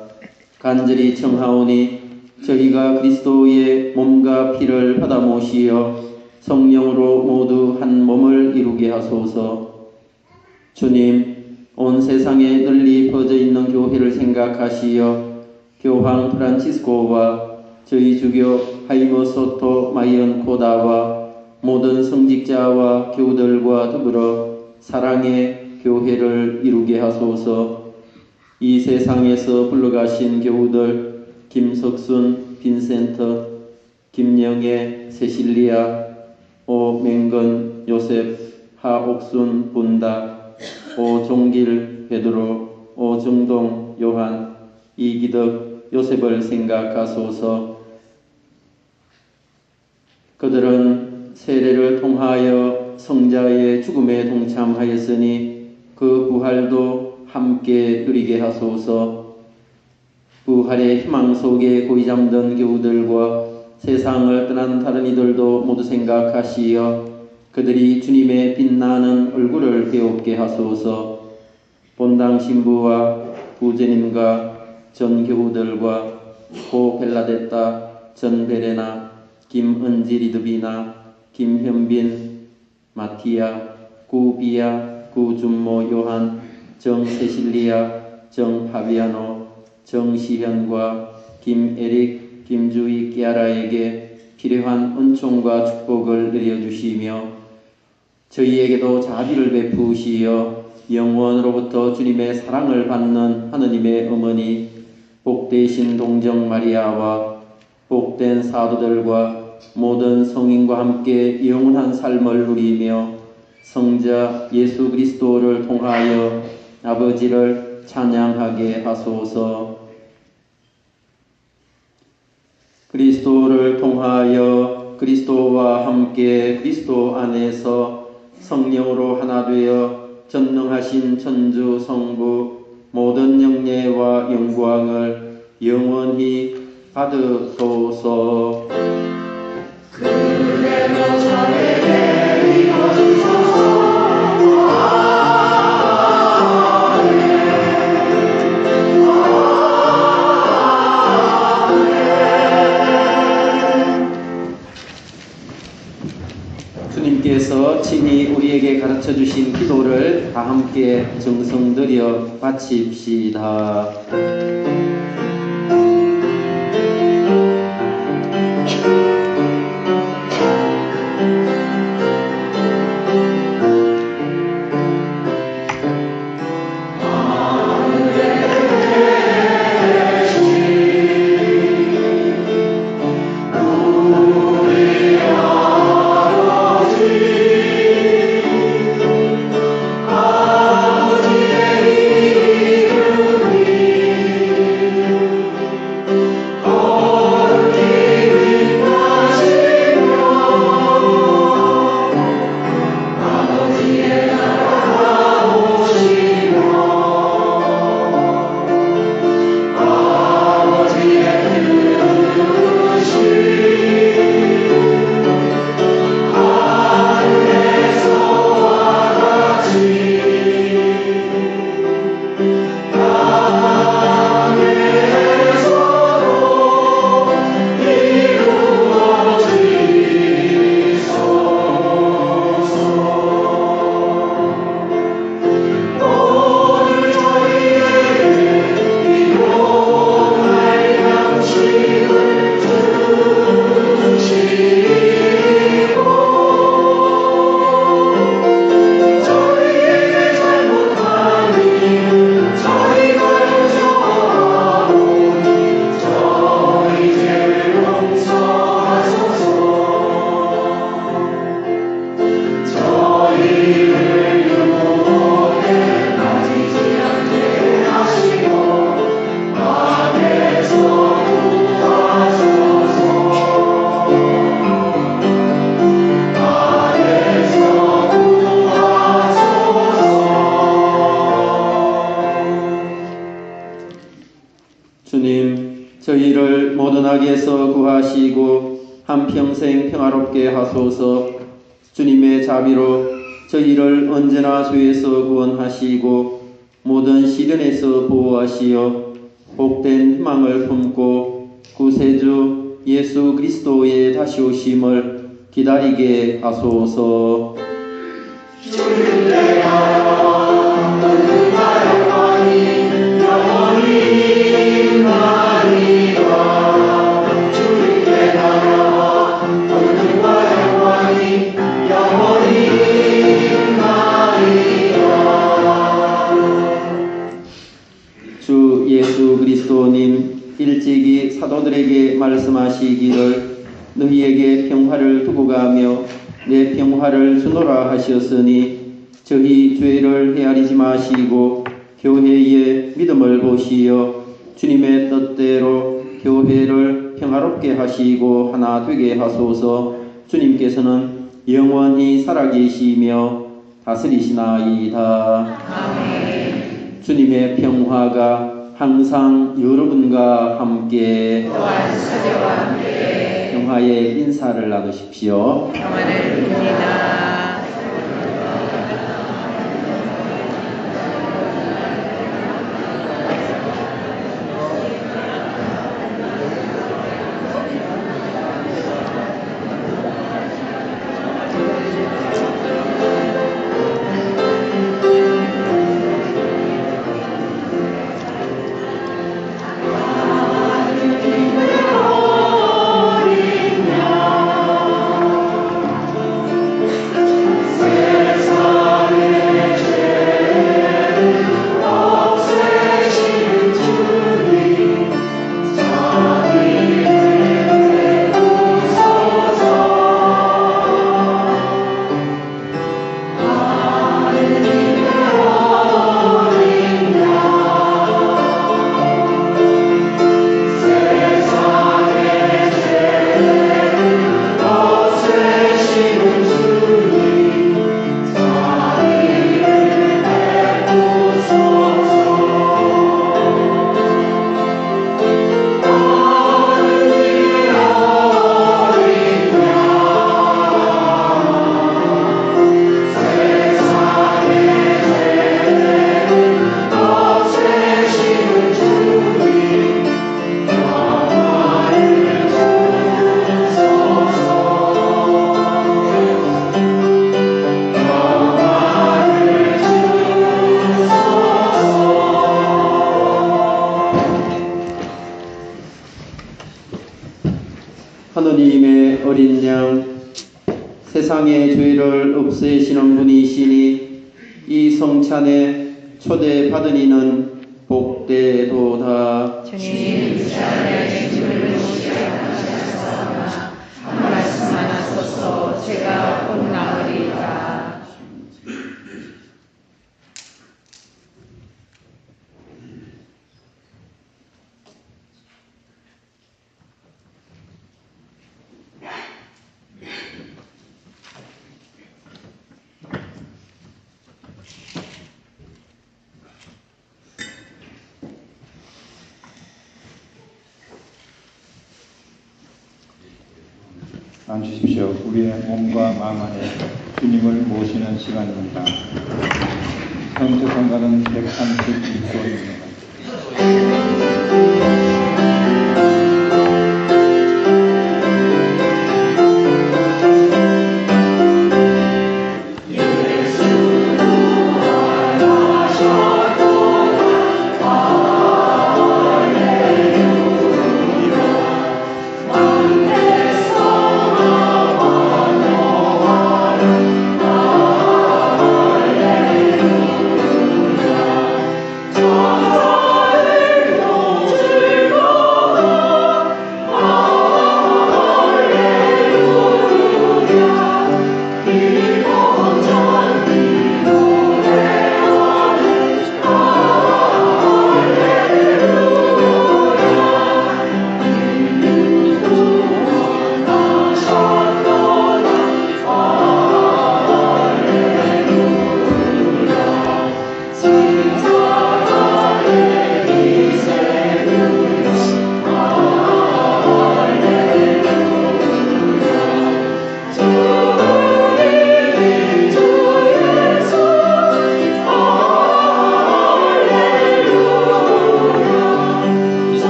간절히 청하오니 저희가 그리스도의 몸과 피를 받아 모시어 성령으로 모두 한 몸을 이루게 하소서. 주님, 온 세상에 널리 퍼져 있는 교회를 생각하시어 교황 프란치스코와 저희 주교 하이머 소토 마이언 코다와 모든 성직자와 교우들과 더불어 사랑의 교회를 이루게 하소서. 이 세상에서 불러가신 교우들 김석순, 빈센트, 김영애, 세실리아, 오맹건, 요셉, 하옥순, 분다, 오종길, 베드로, 오정동, 요한, 이기덕, 요셉을 생각하소서. 그들은 세례를 통하여 성자의 죽음에 동참하였으니 그 부활도 함께 누리게 하소서. 부활의 희망 속에 고이 잠든 교우들과 세상을 떠난 다른 이들도 모두 생각하시어 그들이 주님의 빛나는 얼굴을 배웁게 하소서. 본당 신부와 부제님과 전 교우들과 고 벨라데타, 전 베레나, 김은지 리드비나, 김현빈, 마티아, 구비아, 구준모 요한, 정세실리아, 정파비아노, 정시현과 김에릭, 김주희 끼아라에게 필요한 은총과 축복을 내려주시며 저희에게도 자비를 베푸시어 영원으로부터 주님의 사랑을 받는 하느님의 어머니 복되신 동정 마리아와 복된 사도들과 모든 성인과 함께 영원한 삶을 누리며 성자 예수 그리스도를 통하여 아버지를 찬양하게 하소서. 그리스도를 통하여 그리스도와 함께 그리스도 안에서 성령으로 하나 되어 전능하신 천주 성부 모든 영예와 영광을 영원히 받으소서. 그대로 저에게 이루소서. 주님께서 친히 우리에게 가르쳐 주신 기도를 다 함께 정성들여 바칩시다. 주님, 저희를 모든 악에서 구하시고 한평생 평화롭게 하소서. 주님의 자비로 저희를 언제나 죄에서 구원하시고 모든 시련에서 보호하시어 복된 희망을 품고 구세주 예수 그리스도의 다시 오심을 기다리게 하소서. 주 예수 그리스도님 일찍이 사도들에게 말씀하시기를 너희에게 평화를 두고 가며 내 평화를 주노라 하셨으니 저희 죄를 헤아리지 마시고 교회의 믿음을 보시어 주님의 뜻대로 교회를 평화롭게 하시고 하나 되게 하소서. 주님께서는 영원히 살아계시며 다스리시나이다. 아멘. 주님의 평화가 항상 여러분과 함께 또한 사제와 함께 평화의 인사를 나누십시오. 평안을 빕니다. 하느님의 어린 양, 세상의 죄를 없애시는 분이시니 이 성찬에 초대받은 이는 복되도다. 주님, 이 자리에 주를 모시게 하셨사오나 한 말씀만 하소서. 제가 곧 나으리이다. 앉으십시오. 우리의 몸과 마음 안에 주님을 모시는 시간입니다. 현재 성가는 132소입니다. Oh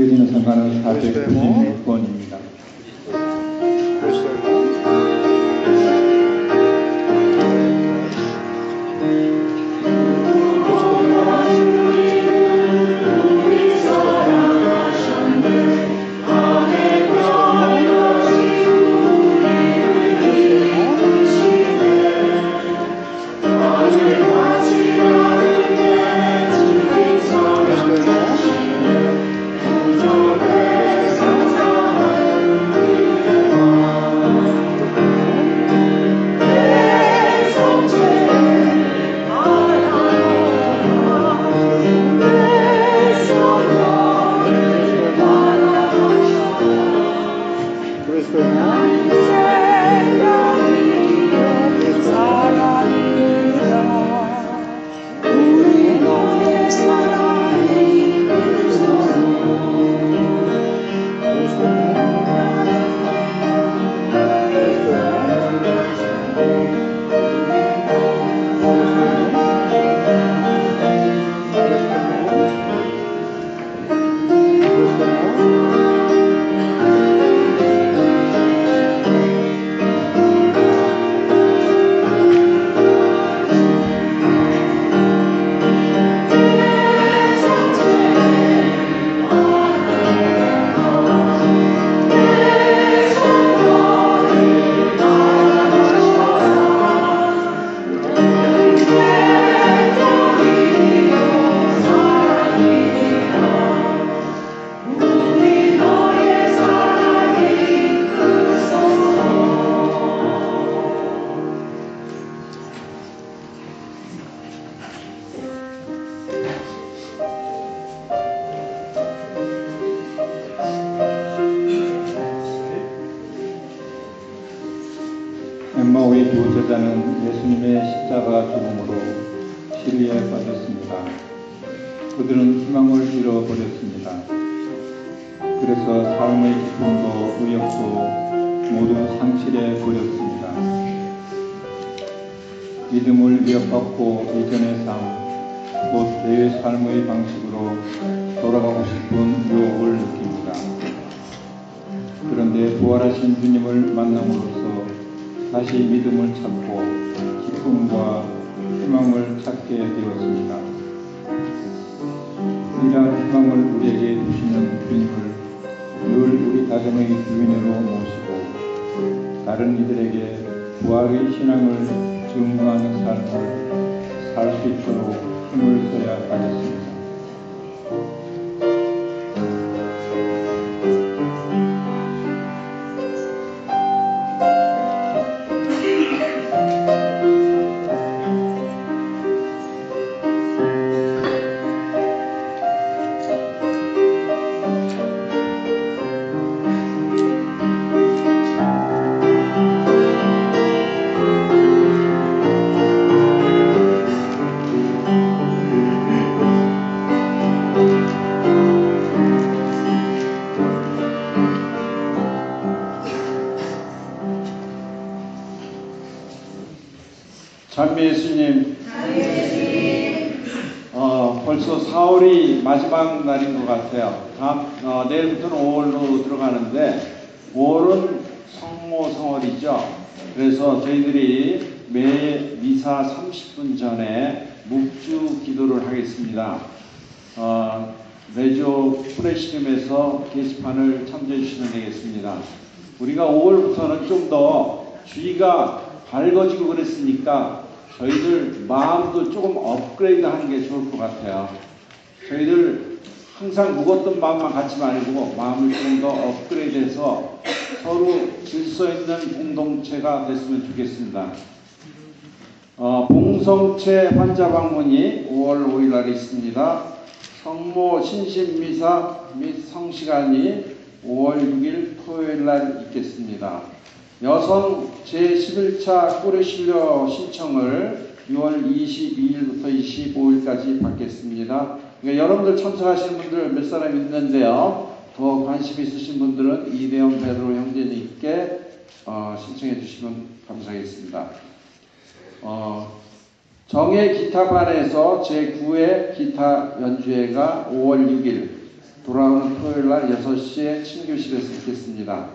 드려지는 성가는 496번입니다. 엠마오의 두 제자는 예수님의 십자가 죽음으로 시리에 빠졌습니다. 그들은 희망을 잃어버렸습니다. 그래서 삶의 기쁨도 의욕도 모두 상실해 버렸습니다. 믿음을 위협받고 이전의 삶, 곧 내 삶의 방식으로 돌아가고 싶은 유혹을 느낍니다. 그런데 부활하신 주님을 만남으로써 다시 믿음을 찾고 기쁨과 희망을 찾게 되었습니다. 이러한 희망을 우리에게 주시는 주님을 늘 우리 가정의 주인으로 모시고 다른 이들에게 부활의 신앙을 증거하는 삶을 살 수 있도록 힘을 써야 하겠습니다. 찬미 예수님, 벌써 4월이 마지막 날인 것 같아요. 내일부터는 5월로 들어가는데 5월은 성모성월이죠. 그래서 저희들이 매 미사 30분 전에 묵주 기도를 하겠습니다. 매주 프레시룸에서 게시판을 참조해 주시면 되겠습니다. 우리가 5월부터는 좀 더 주의가 밝아지고 그랬으니까 저희들 마음도 조금 업그레이드 하는 게 좋을 것 같아요. 저희들 항상 묵었던 마음만 갖지 말고 마음을 좀 더 업그레이드해서 서로 질서 있는 공동체가 됐으면 좋겠습니다. 봉성체 환자 방문이 5월 5일 날 있습니다. 성모 신신미사 및 성시간이 5월 6일 토요일 날 있겠습니다. 여성 제11차 꼬레실려 신청을 6월 22일부터 25일까지 받겠습니다. 그러니까 여러분들 참석하시는 분들 몇 사람 있는데요. 더 관심 있으신 분들은 이대영 베드로 형제님께 신청해 주시면 감사하겠습니다. 정예 기타반에서 제9회 기타 연주회가 5월 6일, 돌아오는 토요일 날 6시에 친교실에서 있겠습니다.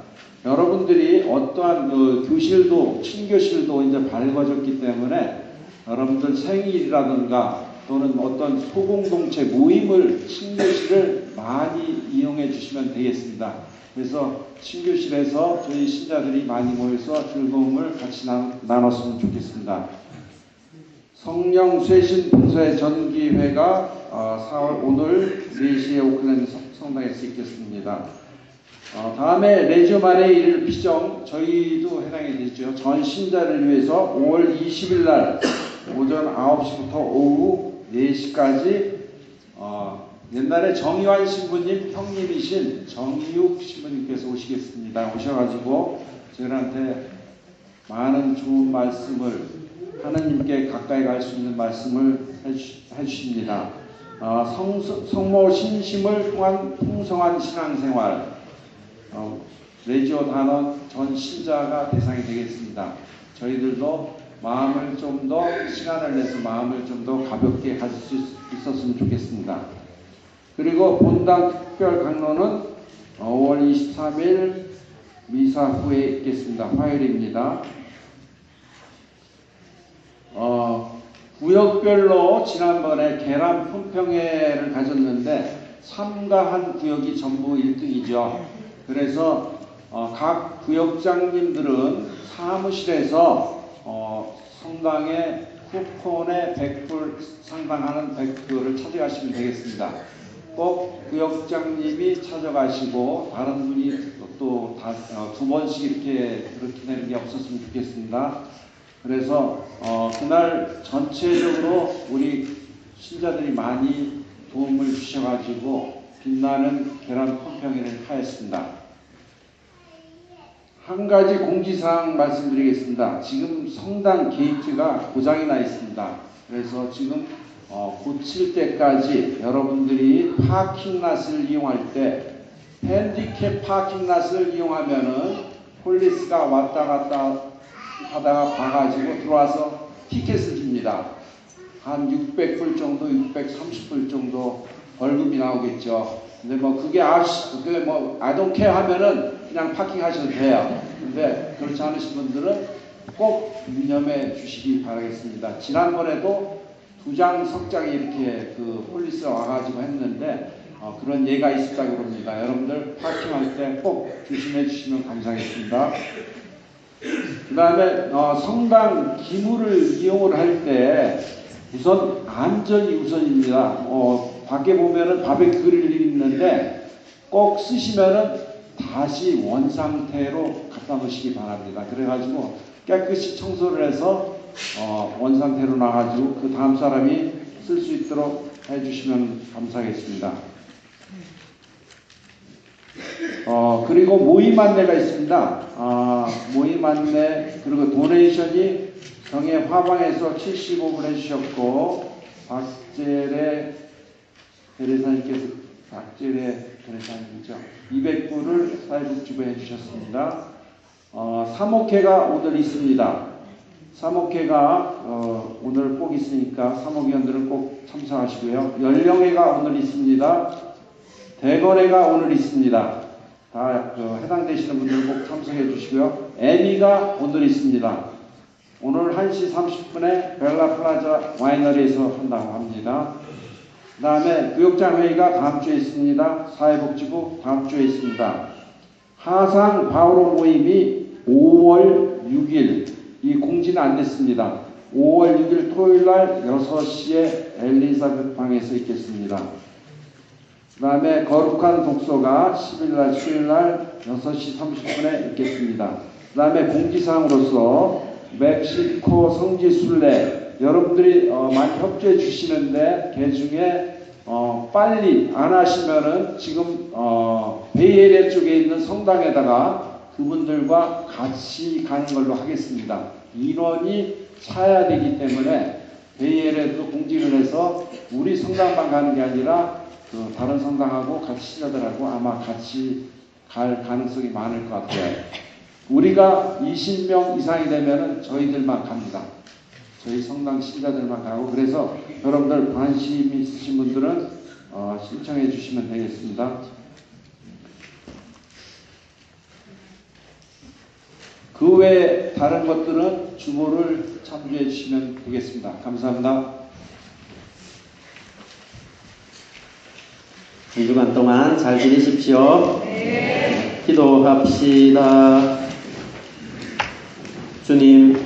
여러분들이 어떠한 교실도, 친교실도 이제 밝아졌기 때문에 여러분들 생일이라든가 또는 어떤 소공동체 모임을, 친교실을 많이 이용해 주시면 되겠습니다. 그래서 친교실에서 저희 신자들이 많이 모여서 즐거움을 같이 나눴으면 좋겠습니다. 성령 쇄신 봉사의 전기회가 4월 오늘 4시에 오클랜드 성당에서 있겠습니다. 다음에 레지오만의 일 피정, 저희도 해당이 되죠. 전 신자를 위해서 5월 20일 날 오전 9시부터 오후 4시까지 옛날에 정의환 신부님 형님이신 정의욱 신부님께서 오시겠습니다. 오셔가지고 저희한테 많은 좋은 말씀을, 하나님께 가까이 갈 수 있는 말씀을 해주십니다. 성모 신심을 통한 풍성한 신앙생활, 레지오 단원 전 신자가 대상이 되겠습니다. 저희들도 마음을 좀 더, 시간을 내서 마음을 좀 더 가볍게 가질 수 있었으면 좋겠습니다. 그리고 본당 특별 강론은 5월 23일 미사 후에 있겠습니다. 화요일입니다. 구역별로 지난번에 계란 품평회를 가졌는데 참가한 구역이 전부 1등이죠. 그래서 각 구역장님들은 사무실에서 성당에 쿠폰에 100불 상당하는 100불을 찾아가시면 되겠습니다. 꼭 구역장님이 찾아가시고 다른 분이 또 두 번씩 이렇게 그렇게 되는 게 없었으면 좋겠습니다. 그래서 그날 전체적으로 우리 신자들이 많이 도움을 주셔가지고 빛나는 계란 품평회를 하였습니다. 한 가지 공지사항 말씀드리겠습니다. 지금 성당 게이트가 고장이 나 있습니다. 그래서 지금 고칠 때까지 여러분들이 파킹랏을 이용할 때 핸디캡 파킹랏을 이용하면은 폴리스가 왔다 갔다 하다가 봐가지고 들어와서 티켓을 줍니다. 한 600불 정도, 630불 정도 벌금이 나오겠죠. 근데 뭐 그게 I don't care 하면은 그냥 파킹하셔도 돼요. 근데 그렇지 않으신 분들은 꼭 유념해 주시기 바라겠습니다. 지난번에도 2장 석장이 이렇게 그 폴리스가 와가지고 했는데 그런 예가 있었다고 합니다. 여러분들 파킹할 때 꼭 조심해 주시면 감사하겠습니다. 그 다음에 성당 기물을 이용을 할 때 우선 안전이 우선입니다. 밖에 보면은 바베큐 그릴이 있는데 꼭 쓰시면은 다시 원상태로 갖다 놓으시기 바랍니다. 그래가지고 깨끗이 청소를 해서 원상태로 나가지고 그 다음 사람이 쓸 수 있도록 해주시면 감사하겠습니다. 그리고 모임 안내가 있습니다. 모임 안내, 그리고 도네이션이 경애 화방에서 75불 해주셨고, 박재래 대례사님께서, 박재래 대례사님이죠. 200불을 사회복지부에 해주셨습니다. 사목회가 오늘 있습니다. 사목회가 오늘 꼭 있으니까 사목위원들은 꼭 참석하시고요. 연령회가 오늘 있습니다. 대거래가 오늘 있습니다. 다 해당되시는 분들 꼭 참석해 주시고요. 애미가 오늘 있습니다. 오늘 1시 30분에 벨라플라자 와이너리에서 한다고 합니다. 그 다음에 구역장 회의가 다음 주에 있습니다. 사회복지부 다음 주에 있습니다. 하상 바오로 모임이 5월 6일, 이 공지는 안 됐습니다. 5월 6일 토요일 날 6시에 엘리자베트 방에서 있겠습니다. 그 다음에 거룩한 독서가 10일 날 수요일 날 6시 30분에 있겠습니다. 그 다음에 공지사항으로서 멕시코 성지순례, 여러분들이 많이 협조해 주시는데 그 중에 빨리 안 하시면은 지금 베이에리아 쪽에 있는 성당에다가 그분들과 같이 가는 걸로 하겠습니다. 인원이 차야 되기 때문에 베이에리아도 공지를 해서 우리 성당만 가는 게 아니라 다른 성당하고 같이 신자들하고 아마 같이 갈 가능성이 많을 것 같아요. 우리가 20명 이상이 되면은 저희들만 갑니다. 저희 성당 신자들만 가고, 그래서 여러분들 관심 있으신 분들은 신청해 주시면 되겠습니다. 그 외 다른 것들은 주보를 참조해 주시면 되겠습니다. 감사합니다. 한 주간 동안 잘 지내십시오. 기도합시다. 주님,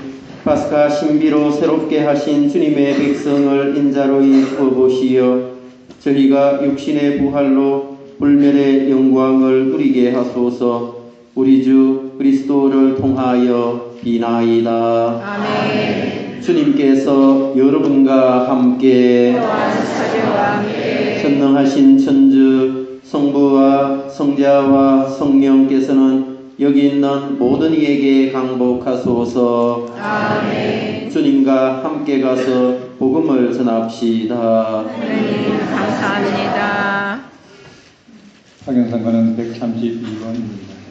파스카 신비로 새롭게 하신 주님의 백성을 인자로 이끌어보시어 저희가 육신의 부활로 불멸의 영광을 누리게 하소서. 우리 주 그리스도를 통하여 비나이다. 아멘. 주님께서 여러분과 함께 또한 사제와 함께 전능하신 천주 성부와 성자와 성령께서는 여기 있는 모든 이에게 강복하소서. 아멘. 주님과 함께 가서 복음을 전합시다. 하느님 감사합니다. 파견상관은 132번입니다.